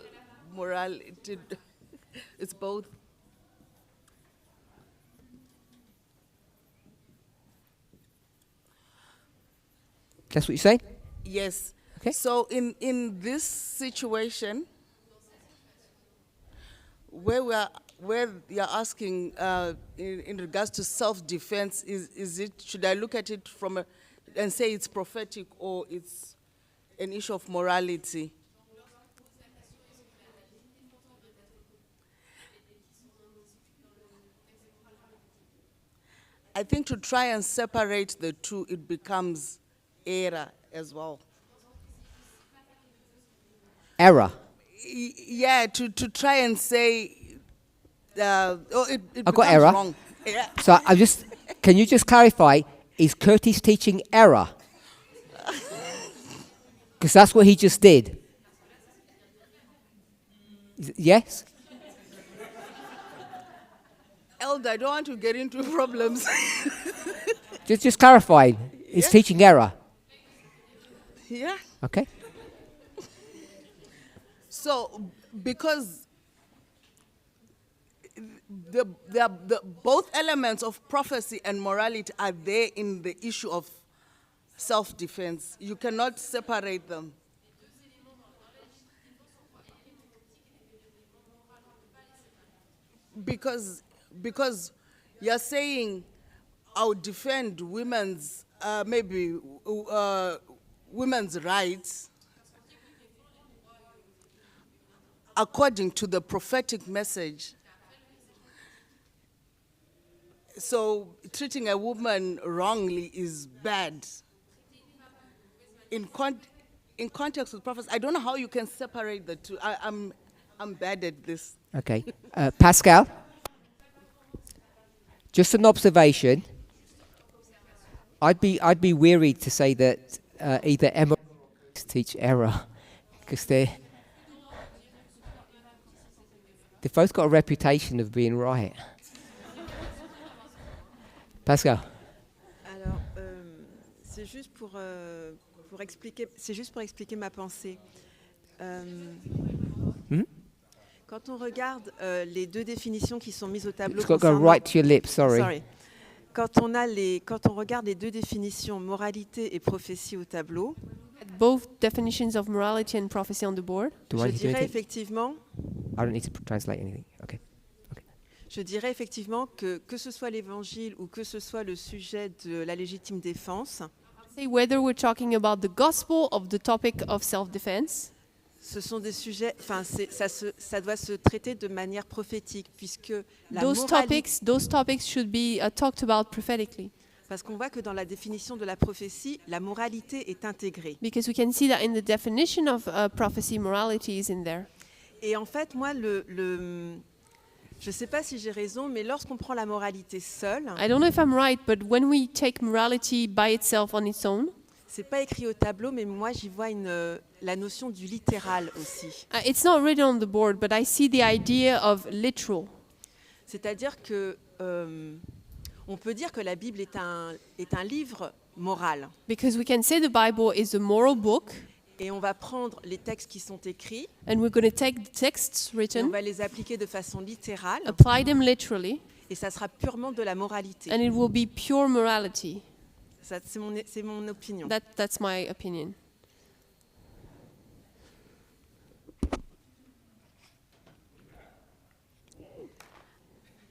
It's both. That's what you're saying? Yes. Okay. So in this situation, where you're asking in regards to self-defense, is it, should I look at it from and say it's prophetic or it's an issue of morality? I think to try and separate the two, it becomes error as well. Error? Yeah, to try and say, it I got becomes error. wrong. Yeah. So can you just clarify, is Curtis teaching error? Because that's what he just did. Yes? Elder, I don't want to get into problems. Just clarify, he's teaching error. Yeah. Okay. So, because the both elements of prophecy and morality are there in the issue of self-defense. You cannot separate them. Because you're saying I'll defend women's women's rights according to the prophetic message. So treating a woman wrongly is bad. In context with prophets, I don't know how you can separate the two. I'm bad at this. Okay. Pascal? Just an observation. I'd be weary to say that either Emma or teach error, because they've both got a reputation of being right. Pascal. Alors, c'est juste pour expliquer ma pensée. Quand on regarde les deux définitions qui sont mises au tableau, It's got to go right to your lips, sorry. Quand on regarde les deux définitions, moralité et prophétie au tableau, Both definitions of morality and prophecy on the board. je dirais effectivement. I don't need to translate anything. Okay. Je dirais effectivement que ce soit l'évangile ou que ce soit le sujet de la légitime défense, Say whether we're talking about the gospel of the topic of self-defense. Ce sont des sujets, enfin, ça doit se traiter de manière prophétique, puisque la moralité, Those topics should be talked about prophetically. parce qu'on voit que dans la définition de la prophétie, la moralité est intégrée. Because we can see that in the definition of prophecy, morality is in there. Et en fait, moi, je ne sais pas si j'ai raison, mais lorsqu'on prend la moralité seule, I don't know if I'm right, but when we take morality by itself on its own, c'est pas écrit au tableau, mais moi j'y vois la notion du littéral aussi. it's not written on the board, but I see the idea of literal. C'est-à-dire que on peut dire que la Bible est un livre moral. Because we can say the Bible is a moral book, Et on va prendre les textes qui sont écrits, and we're going to take the texts et on written, va les appliquer de façon littérale, apply them literally, et ça sera purement de la moralité. and it will be pure morality. Ça, c'est mon opinion. That's my opinion.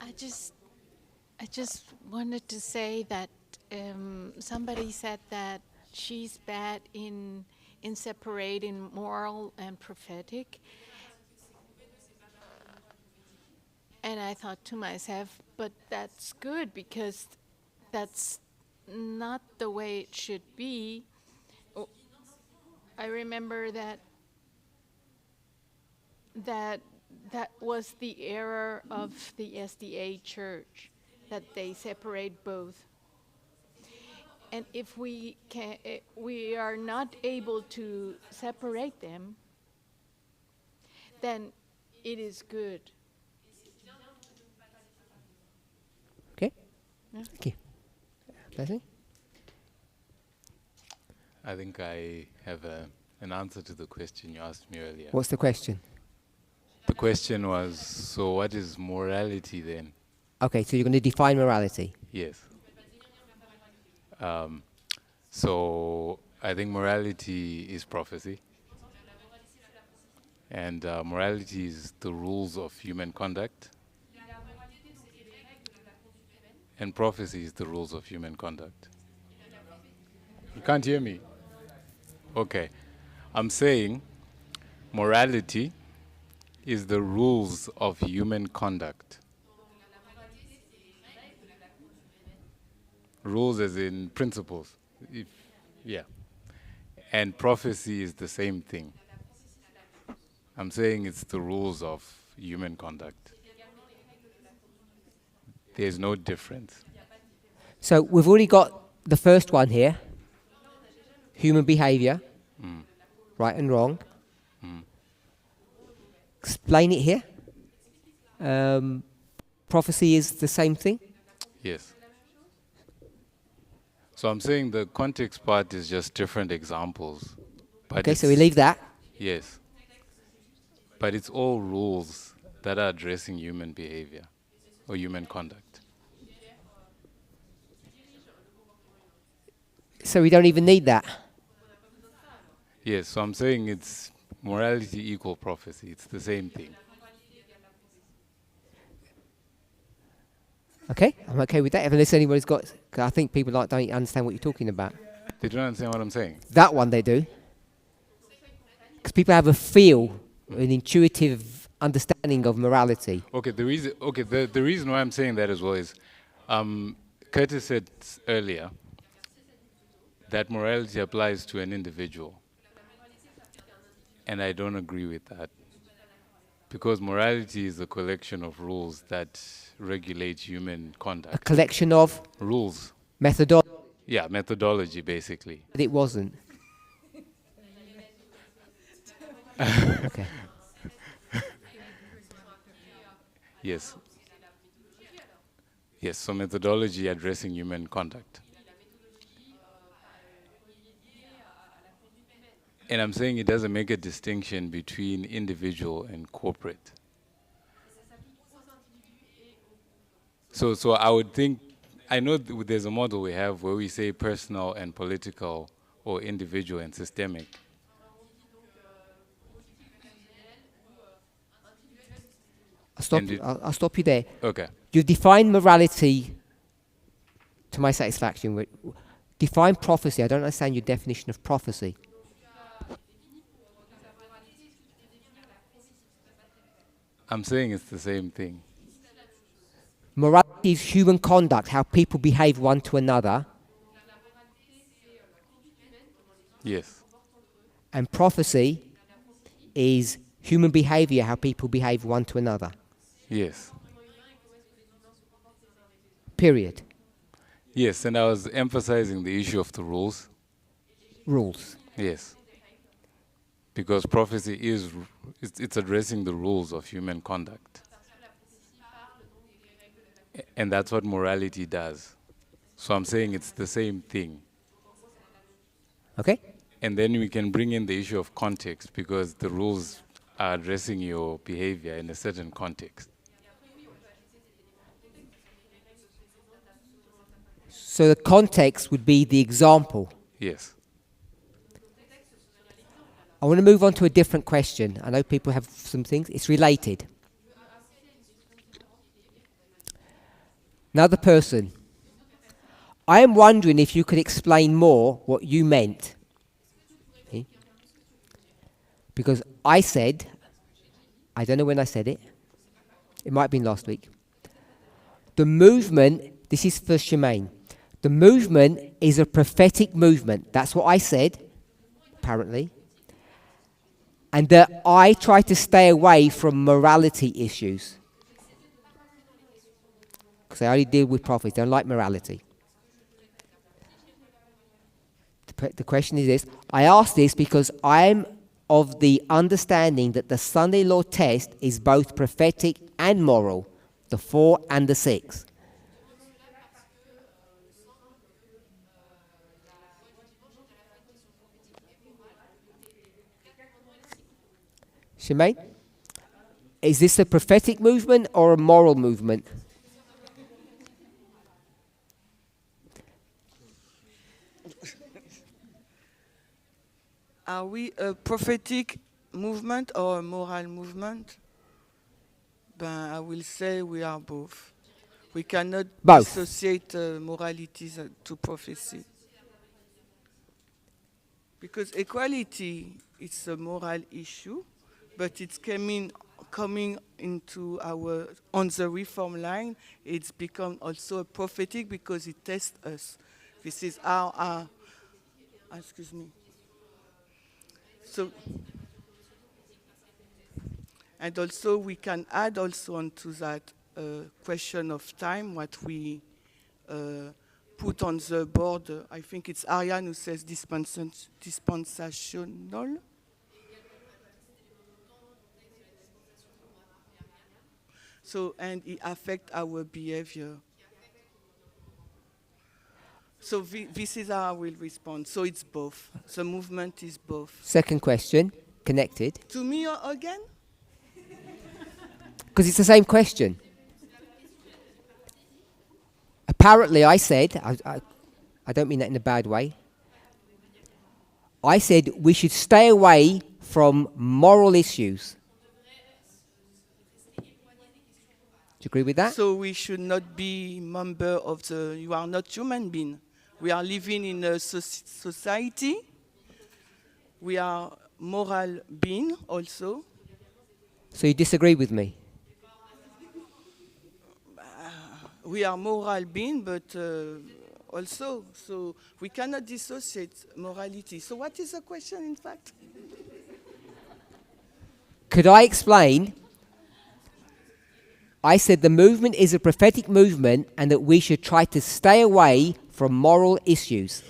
I just wanted to say that somebody said that she's bad in separating moral and prophetic. And I thought to myself, but that's good because that's not the way it should be. I remember that was the error of the SDA church, that they separate both. And if we are not able to separate them, then it is good. Okay. Yeah. Thank you. Blessing? I think I have an answer to the question you asked me earlier. What's the question? The question was, so what is morality then? Okay, so you're going to define morality. Yes. So I think morality is prophecy. And morality is the rules of human conduct. And prophecy is the rules of human conduct. You can't hear me? Okay. I'm saying morality is the rules of human conduct. Rules as in principles. Yeah. And prophecy is the same thing. I'm saying it's the rules of human conduct. There's no difference. So we've already got the first one here. Human behavior. Right and wrong. Explain it here. Prophecy is the same thing. Yes. So I'm saying the context part is just different examples. But Okay, so we leave that. Yes. But it's all rules that are addressing human behavior or human conduct. So we don't even need that. Yes, so I'm saying it's morality equal prophecy. It's the same thing. Okay, I'm okay with that. Unless anybody's got, 'cause I think people don't understand what you're talking about. They don't understand what I'm saying. That one they do. Because people have a feel, an intuitive understanding of morality. Okay, the reason why I'm saying that as well is, Curtis said earlier that morality applies to an individual. And I don't agree with that. Because morality is a collection of rules that regulate human conduct. A collection of Rules. methodology. Yeah, methodology, basically. But it wasn't. Okay. Yes. Yes, so methodology addressing human conduct. And I'm saying it doesn't make a distinction between individual and corporate. So I would think, I know there's a model we have where we say personal and political or individual and systemic. I'll stop you there. Okay. You define morality to my satisfaction. Define prophecy. I don't understand your definition of prophecy. I'm saying it's the same thing. Morality is human conduct, how people behave one to another. Yes. And prophecy is human behavior, how people behave one to another. Yes. Period. Yes, and I was emphasizing the issue of the rules. Rules. Yes. Because prophecy is, it's addressing the rules of human conduct. And that's what morality does. So I'm saying it's the same thing. Okay? And then we can bring in the issue of context because the rules are addressing your behavior in a certain context. So the context would be the example. Yes. I want to move on to a different question. I know people have some things. It's related. Another person. I am wondering if you could explain more what you meant. Okay? Because I said, I don't know when I said it. It might have been last week. The movement, this is for Shemaine. The movement is a prophetic movement. That's what I said, apparently. And that I try to stay away from morality issues. Because I only deal with prophets. I don't like morality. The question is this. I ask this because I'm of the understanding that the Sunday law test is both prophetic and moral. The 4 and the 6. Shemaine? Is this a prophetic movement or a moral movement? Are we a prophetic movement or a moral movement? I will say we are both. We cannot Both. dissociate morality to prophecy. Because equality is a moral issue, but it's coming into on the reform line, it's become also a prophetic because it tests us. This is our excuse me. So, and also we can add also onto that question of time what we put on the board. I think it's Ariane who says dispensational. So, and it affects our behavior. So this is how I will respond. So it's both. The movement is both. Second question, connected. To me again? Because it's the same question. Apparently I said, I don't mean that in a bad way. I said we should stay away from moral issues. Do you agree with that? So we should not be member of you are not human being. We are living in a society. We are moral being also. So you disagree with me? We are moral being, but also, so we cannot dissociate morality. So what is the question, in fact? Could I explain? I said the movement is a prophetic movement and that we should try to stay away from moral issues.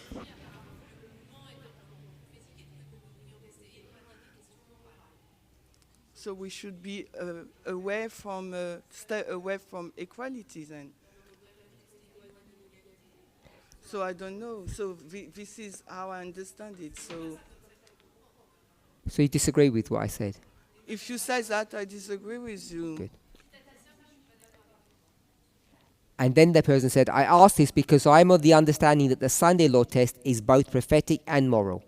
So we should be away from, stay away from equality then. So I don't know. So this is how I understand it. So you disagree with what I said? If you say that, I disagree with you. Good. And then the person said, I asked this because I'm of the understanding that the Sunday law test is both prophetic and moral.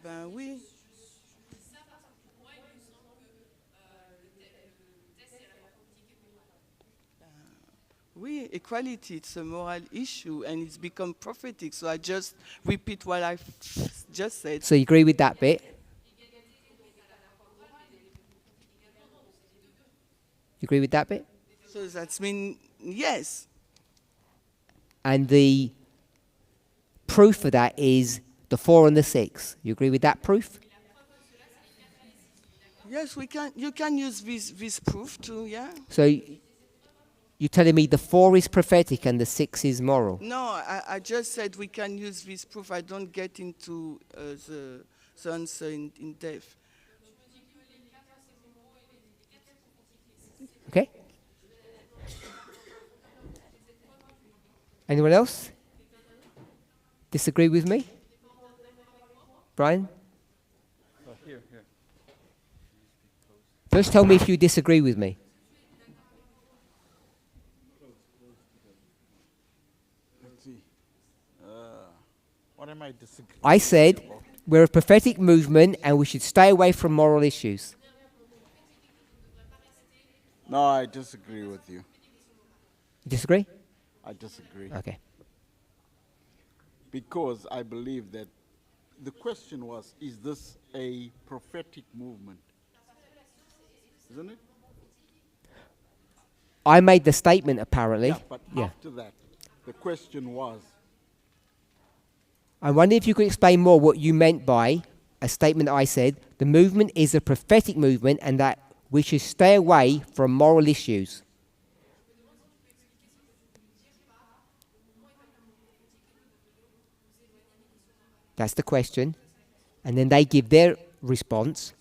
Ben oui. Oui, equality, it's a moral issue and it's become prophetic. So I just repeat what I just said. So you agree with that bit? You agree with that bit? So that's mean yes. And the proof of that is the 4 and the 6. You agree with that proof? Yes, we can. You can use this proof too, yeah. So you're telling me the 4 is prophetic and the 6 is moral? No, I just said we can use this proof. I don't get into the answer in depth. Okay. Anyone else disagree with me? Brian? Here. First tell me if you disagree with me. Let's see. What am I disagreeing? I said we're a prophetic movement and we should stay away from moral issues. No, I disagree with you. Disagree? I disagree. Okay. Because I believe that the question was, is this a prophetic movement? Isn't it? I made the statement apparently. Yeah, but after that, the question was, I wonder if you could explain more what you meant by a statement that I said, the movement is a prophetic movement and that we should stay away from moral issues. That's the question. And then they give their response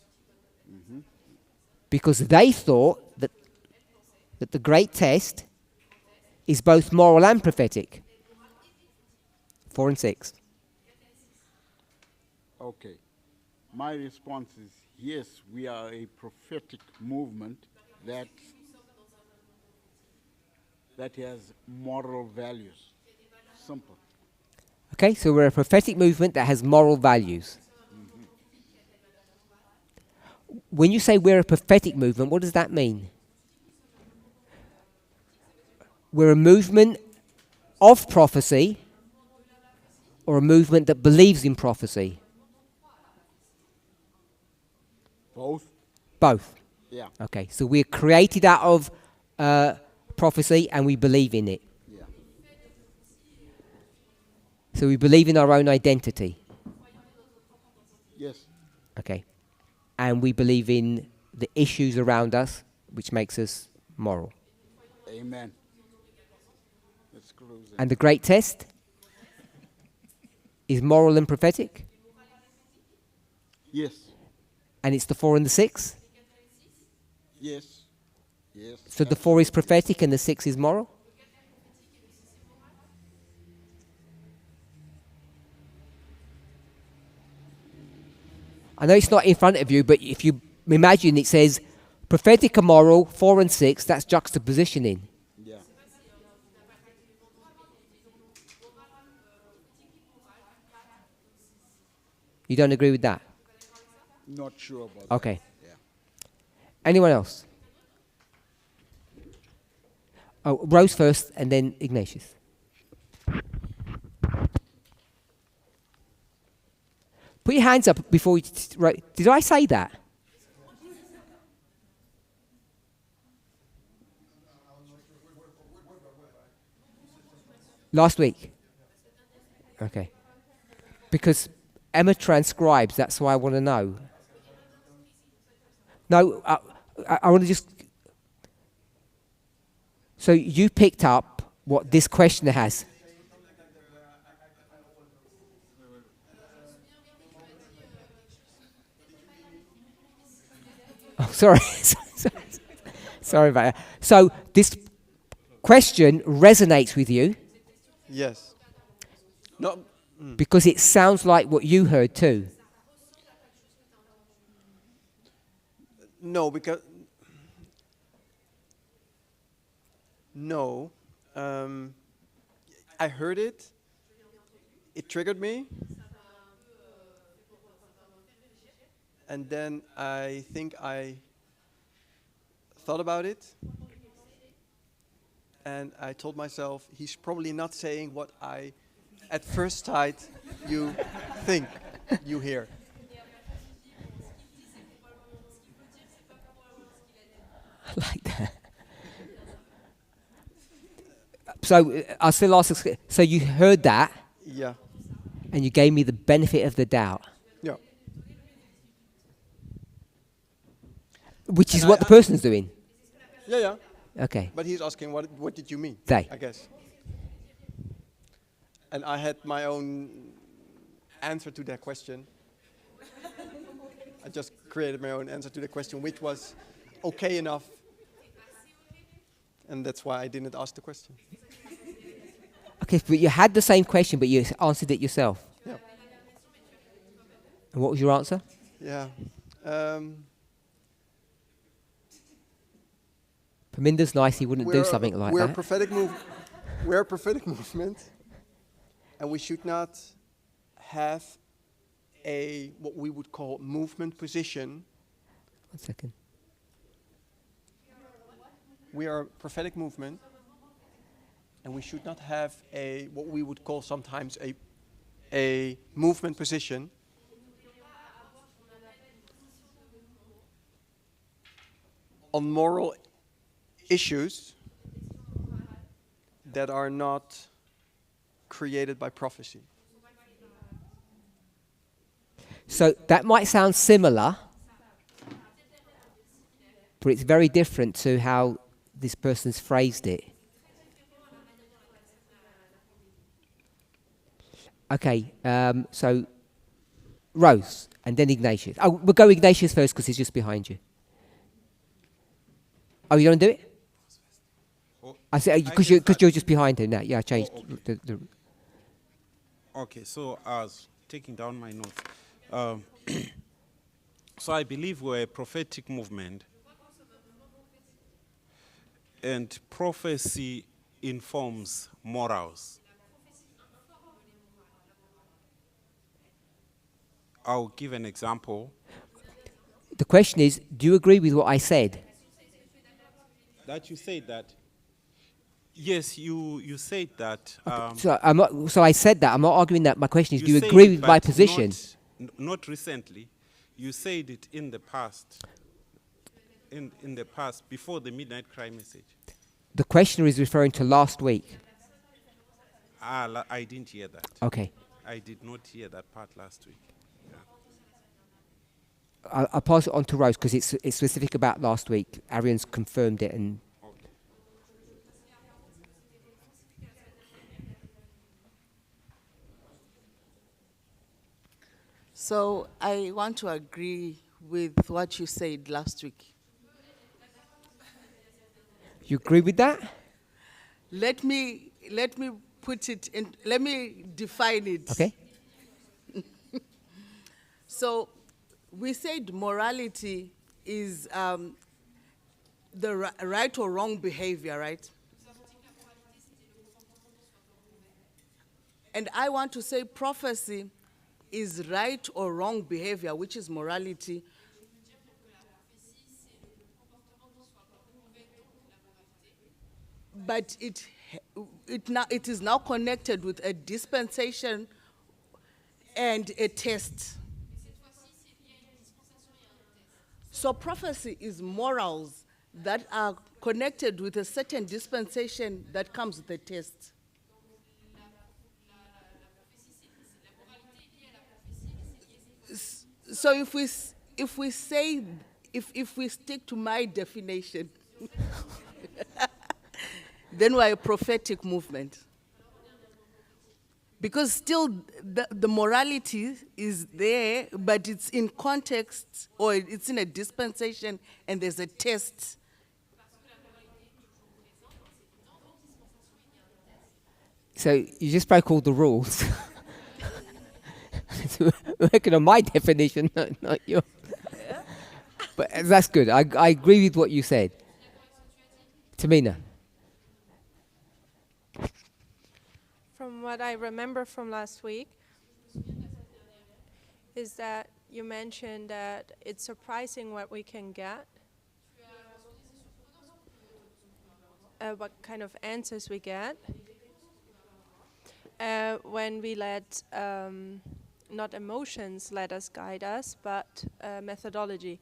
because they thought that the great test is both moral and prophetic. 4 and 6. okay, my response is, yes, we are a prophetic movement that has moral values. Simple. Okay, so we're a prophetic movement that has moral values. When you say we're a prophetic movement, what does that mean? We're a movement of prophecy or a movement that believes in prophecy? Both? Both. Yeah. Okay, so we're created out of prophecy and we believe in it. Yeah. So we believe in our own identity. Yes. Okay. And we believe in the issues around us, which makes us moral. Amen. Let's close it. And the great test is moral and prophetic? Yes. And it's the 4 and the 6? Yes. Yes. So the 4 is prophetic and the 6 is moral? I know it's not in front of you, but if you imagine it says prophetic and moral, 4 and 6, that's juxtapositioning. Yeah. You don't agree with that? Not sure about Okay. that. Yeah. Anyone else? Oh, Rose first and then Ignatius. Put your hands up before you... Right. Did I say that? Last week? Okay. Because Emma transcribes, that's why I want to know. No, I want to just... So you picked up what this questioner has. Oh, sorry. Sorry about that. So this question resonates with you. Yes. No. Because it sounds like what you heard too. No, because no, I heard it. It triggered me, and then I think I thought about it, and I told myself, he's probably not saying what I, at first sight, you think you hear. Like that. So I'll still ask. So you heard that, Yeah. and you gave me the benefit of the doubt, Yeah. which is And what the person's doing. Yeah, yeah. Okay. But he's asking, what did you mean? They. I guess. And I had my own answer to that question. I just created my own answer to the question, which was okay enough. And that's why I didn't ask the question. Okay, but you had the same question, but you answered it yourself. Yeah. And what was your answer? Yeah. Parminder's nice. He wouldn't do something like we're that. We're a prophetic movement, and we should not have a what we would call movement position. 1 second. We are a prophetic movement, and we should not have a what we would call sometimes a movement position on moral issues that are not created by prophecy. So that might sound similar, but it's very different to how this person's phrased it. Okay, so Rose and then Ignatius. Oh, we'll go Ignatius first because he's just behind you. Oh, you don't do it? I say because you're just behind him now. Yeah, I changed the. Okay, so I was taking down my notes. So I believe we're a prophetic movement, and prophecy informs morals. I'll give an example. The question is, do you agree with what I said? That you said that. Yes, you said that. So I said that. I'm not arguing that. My question is, do you said agree it, with my but position? Not recently. You said it in the past. In the past, before the midnight cry message. The questioner is referring to last week. I didn't hear that. Okay. I did not hear that part last week. I'll pass it on to Rose because it's specific about last week. Arian's confirmed it and. So I want to agree with what you said last week. You agree with that? Let me put it in. Let me define it. Okay. So we said morality is the right or wrong behavior, right? And I want to say prophecy is right or wrong behavior, which is morality. But it is now connected with a dispensation and a test. So prophecy is morals that are connected with a certain dispensation that comes with a test. So if we stick to my definition, then we're a prophetic movement. Because still the morality is there, but it's in context or it's in a dispensation and there's a test. So you just broke all the rules. Working on my definition, not yours. Yeah. But that's good. I agree with what you said. Tamina. From what I remember from last week, is that you mentioned that it's surprising what we can get. what kind of answers we get when we let not emotions let us guide us, but methodology.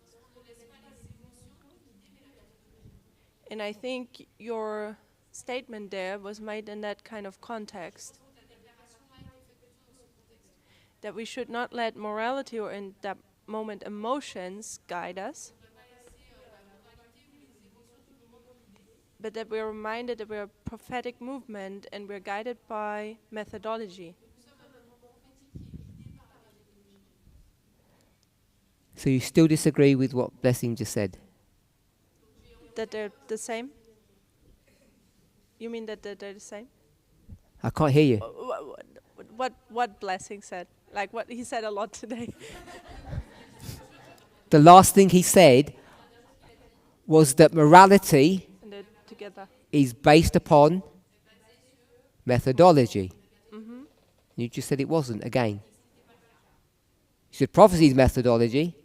And I think your statement there was made in that kind of context, that we should not let morality or in that moment emotions guide us, but that we're reminded that we're a prophetic movement and we're guided by methodology. So you still disagree with what Blessing just said? That they're the same? You mean that they're the same? I can't hear you. What Blessing said? Like what he said a lot today. The last thing he said was that morality And they're together. is based upon methodology. Mm-hmm. You just said it wasn't again. You said prophecy is methodology.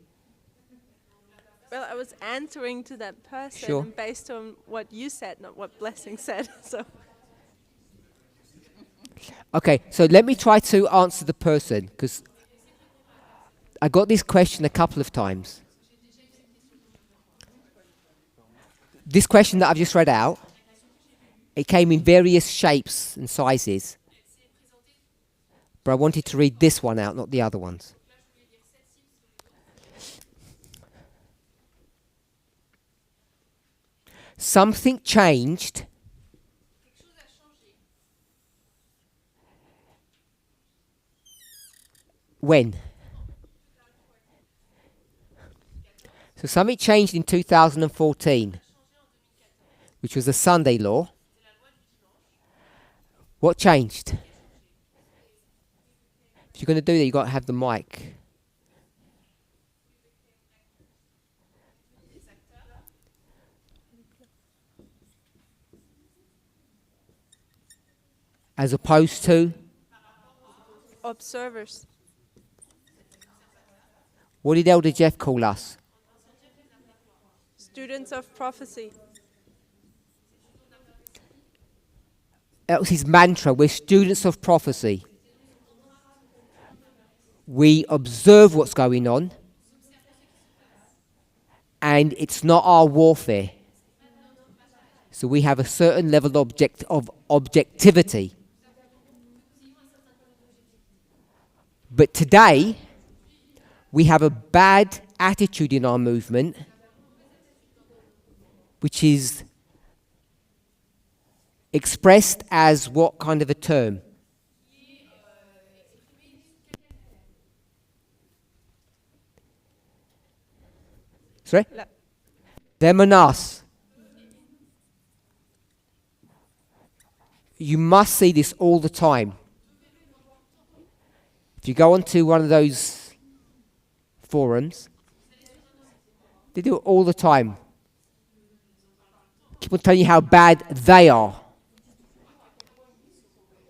Well, I was answering to that person Sure. and based on what you said, not what Blessing said. So Okay, so let me try to answer the person, because I got this question a couple of times. This question that I've just read out, it came in various shapes and sizes, but I wanted to read this one out, not the other ones. Something changed when? So something changed in 2014, which was the Sunday law. What changed? If you're going to do that, you've got to have the mic. As opposed to, observers. what did Elder Jeff call us? Students of prophecy. That was his mantra. We're students of prophecy. We observe what's going on, and it's not our warfare. So we have a certain level of objectivity. But today, we have a bad attitude in our movement, which is expressed as what kind of a term? Sorry? Them and us. You must see this all the time. If you go onto one of those forums, they do it all the time. Keep on telling you how bad they are,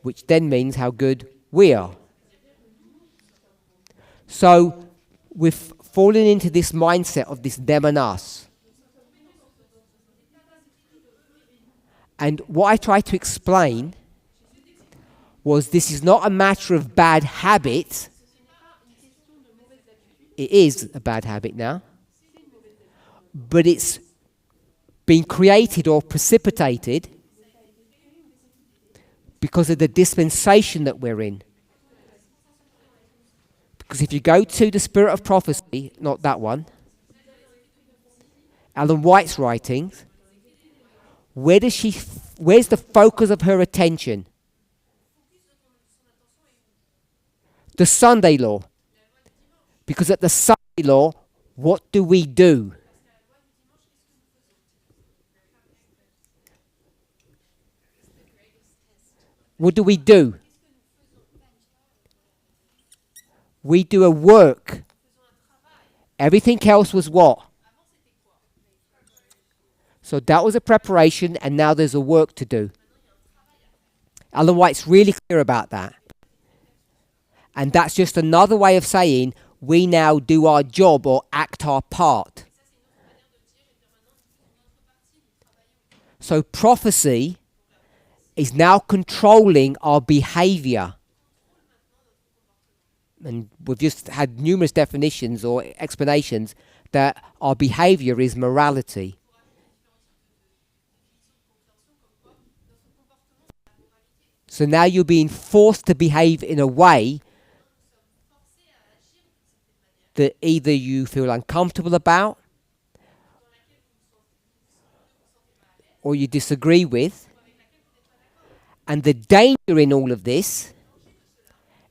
which then means how good we are. So we've fallen into this mindset of this them and us. And what I tried to explain was this is not a matter of bad habit. It is a bad habit now. But it's been created or precipitated because of the dispensation that we're in. Because if you go to the Spirit of Prophecy, not that one, Ellen White's writings, where's the focus of her attention? The Sunday law. Because at the Sunday law, what do we do? What do we do? We do a work. Everything else was what? So that was a preparation, and now there's a work to do. Ellen White's really clear about that. And that's just another way of saying we now do our job or act our part. So prophecy is now controlling our behavior. And we've just had numerous definitions or explanations that our behavior is morality. So now you're being forced to behave in a way that either you feel uncomfortable about or you disagree with. And the danger in all of this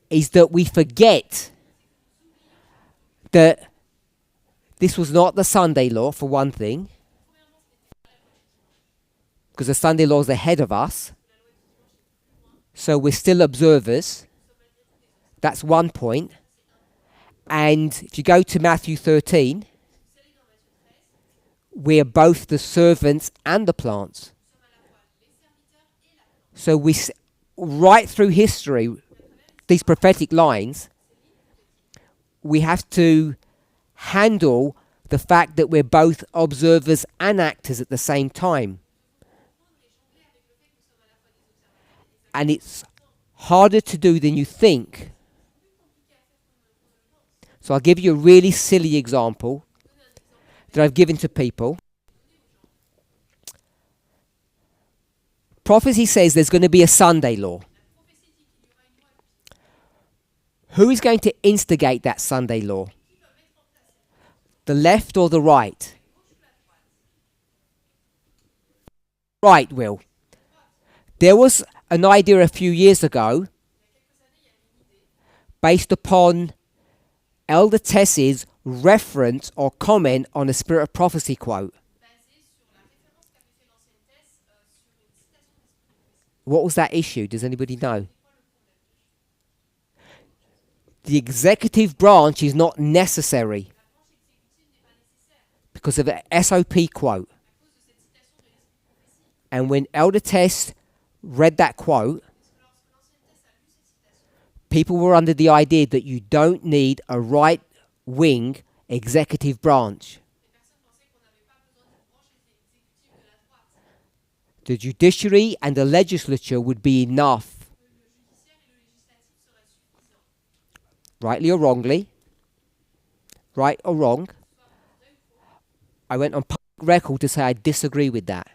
is that we forget that this was not the Sunday law, for one thing, because the Sunday law is ahead of us. So we're still observers. That's one point. And if you go to Matthew 13, we're both the servants and the plants. So right through history, these prophetic lines, we have to handle the fact that we're both observers and actors at the same time. And it's harder to do than you think. So I'll give you a really silly example that I've given to people. Prophecy says there's going to be a Sunday law. Who is going to instigate that Sunday law? The left or the right? Right will. There was an idea a few years ago based upon Elder Tess's reference or comment on a Spirit of Prophecy quote. What was that issue? Does anybody know? The executive branch is not necessary because of the SOP quote. And when Elder Tess read that quote, people were under the idea that you don't need a right-wing executive branch. The judiciary and the legislature would be enough. Rightly or wrongly, right or wrong, I went on public record to say I disagree with that.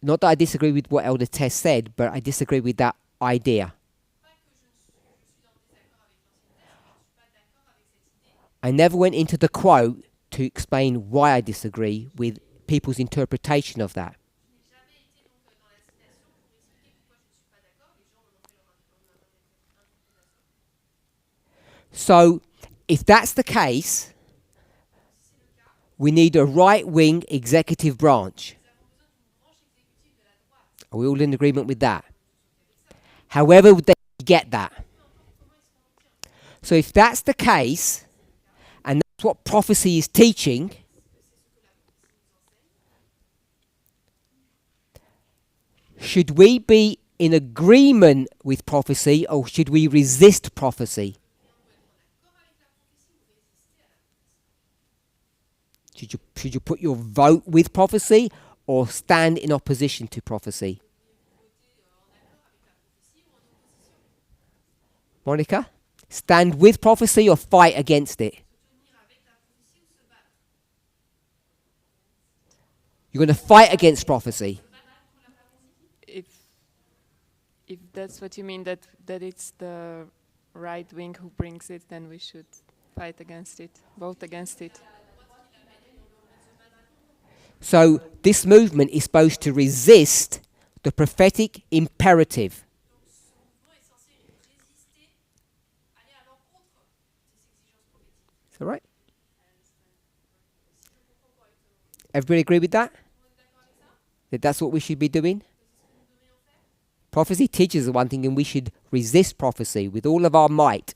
Not that I disagree with what Elder Tess said, but I disagree with that idea. I never went into the quote to explain why I disagree with people's interpretation of that. So, if that's the case, we need a right-wing executive branch. Are we all in agreement with that? However, would they get that? So if that's the case, and that's what prophecy is teaching, should we be in agreement with prophecy or should we resist prophecy? Should you put your vote with prophecy or stand in opposition to prophecy? Monica? Stand with prophecy or fight against it? You're going to fight against prophecy. If that's what you mean, that it's the right wing who brings it, then we should fight against it, vote against it. So this movement is supposed to resist the prophetic imperative. Is that right? Everybody agree with that? That that's what we should be doing? Prophecy teaches one thing, and we should resist prophecy with all of our might.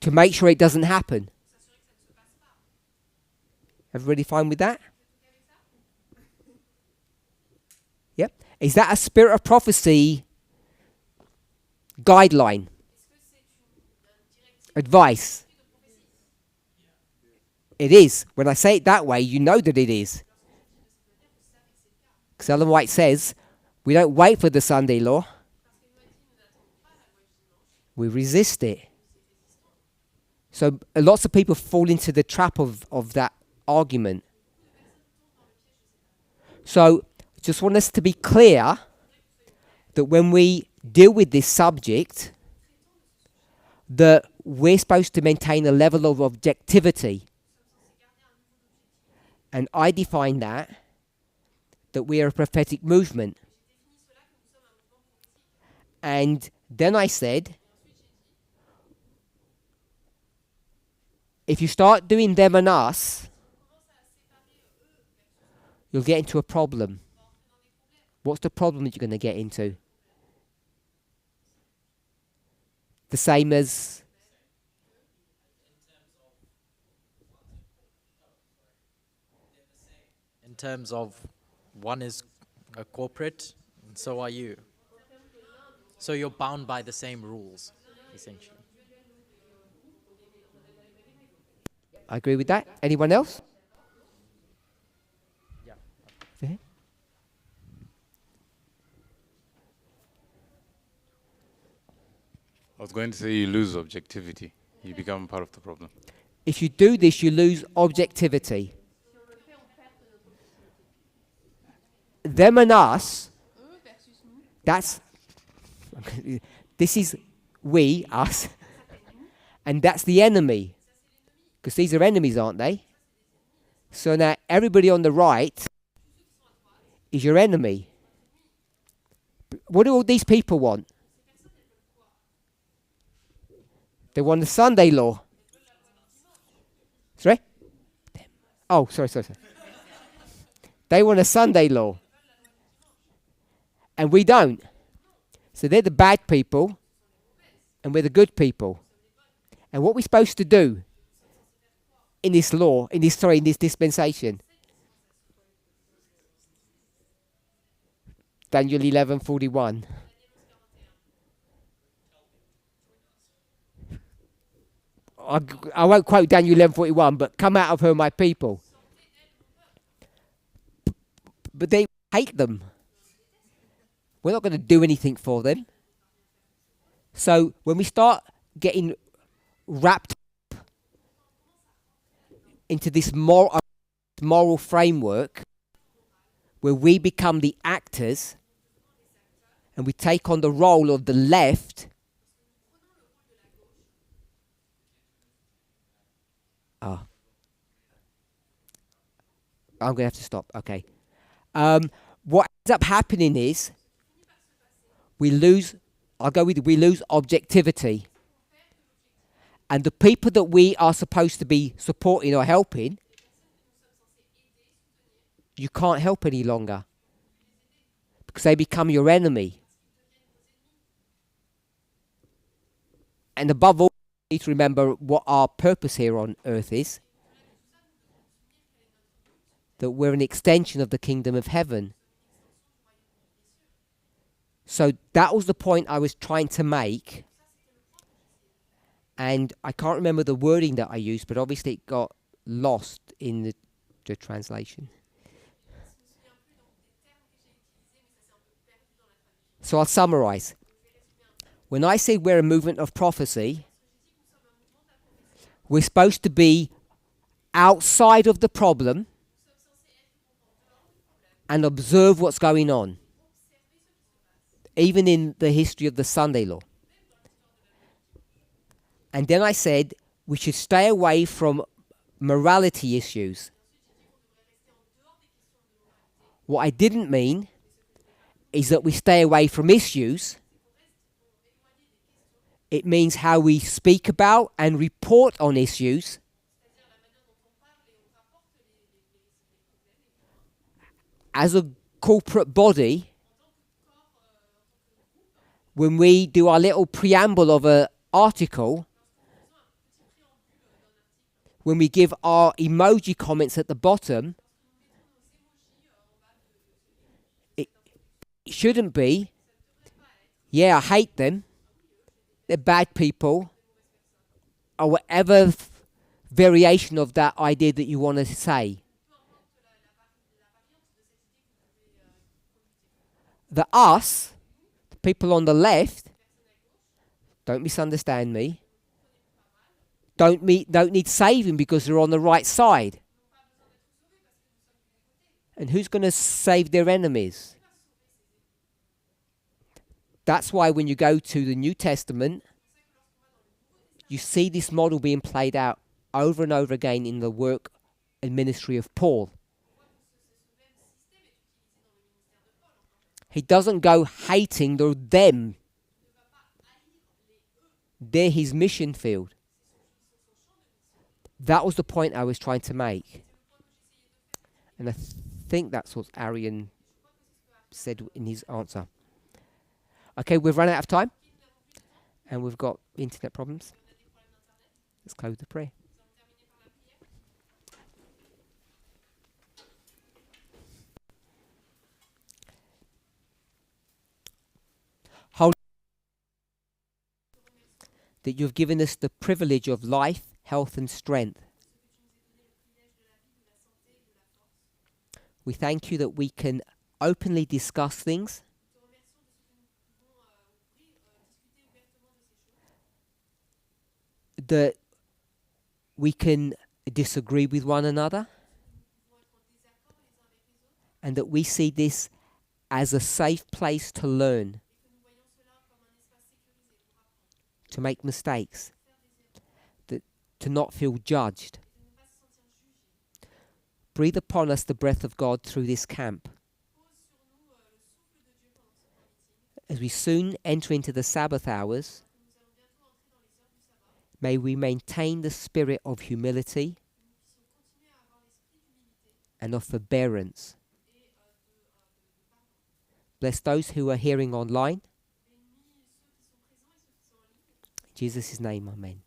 To make sure it doesn't happen. Everybody fine with that? Yep. Is that a spirit of prophecy guideline, advice. It is. When I say it that way, you know that it is. Because Ellen White says, we don't wait for the Sunday law. We resist it. So lots of people fall into the trap of that argument. So just want us to be clear that when we deal with this subject, that we're supposed to maintain a level of objectivity. And I define that we are a prophetic movement. And then I said, if you start doing them and us, you'll get into a problem. What's the problem that you're going to get into? The same as In terms of one is a corporate, and so are you. So you're bound by the same rules, essentially. I agree with that. Anyone else? Yeah. Okay. I was going to say you lose objectivity. You become part of the problem. If you do this, you lose objectivity. Them and us, that's, this is we, us, and that's the enemy. Because these are enemies, aren't they? So now everybody on the right is your enemy. What do all these people want? They want the Sunday law. Sorry? Oh, sorry. They want a Sunday law. And we don't. So they're the bad people, and we're the good people. And what we're supposed to do in this law, in this dispensation? Daniel 11:41. I won't quote Daniel 11:41, but come out of her, my people. But they hate them. We're not going to do anything for them. So when we start getting wrapped up into this moral framework where we become the actors and we take on the role of the left, I'm going to have to stop. Okay. What ends up happening is we lose objectivity. And the people that we are supposed to be supporting or helping, you can't help any longer. Because they become your enemy. And above all, we need to remember what our purpose here on earth is. That we're an extension of the kingdom of heaven. So that was the point I was trying to make. And I can't remember the wording that I used, but obviously it got lost in the translation. So I'll summarize. When I say we're a movement of prophecy, we're supposed to be outside of the problem and observe what's going on. Even in the history of the Sunday law. And then I said we should stay away from morality issues. What I didn't mean is that we stay away from issues. It means how we speak about and report on issues. As a corporate body, when we do our little preamble of an article, when we give our emoji comments at the bottom, it shouldn't be, yeah, I hate them, they're bad people, or whatever variation of that idea that you want to say. The us, the people on the left, don't misunderstand me, don't need saving because they're on the right side. And who's going to save their enemies? That's why when you go to the New Testament, you see this model being played out over and over again in the work and ministry of Paul. He doesn't go hating them. They're his mission field. That was the point I was trying to make. And I think that's what Arian said in his answer. Okay, we've run out of time. And we've got internet problems. Let's close the prayer. Holy, that you've given us the privilege of life, health and strength. We thank you that we can openly discuss things. That we can disagree with one another. And that we see this as a safe place to learn. To make mistakes. To not feel judged. Breathe upon us the breath of God through this camp. As we soon enter into the Sabbath hours, may we maintain the spirit of humility and of forbearance. Bless those who are hearing online. In Jesus' name, amen.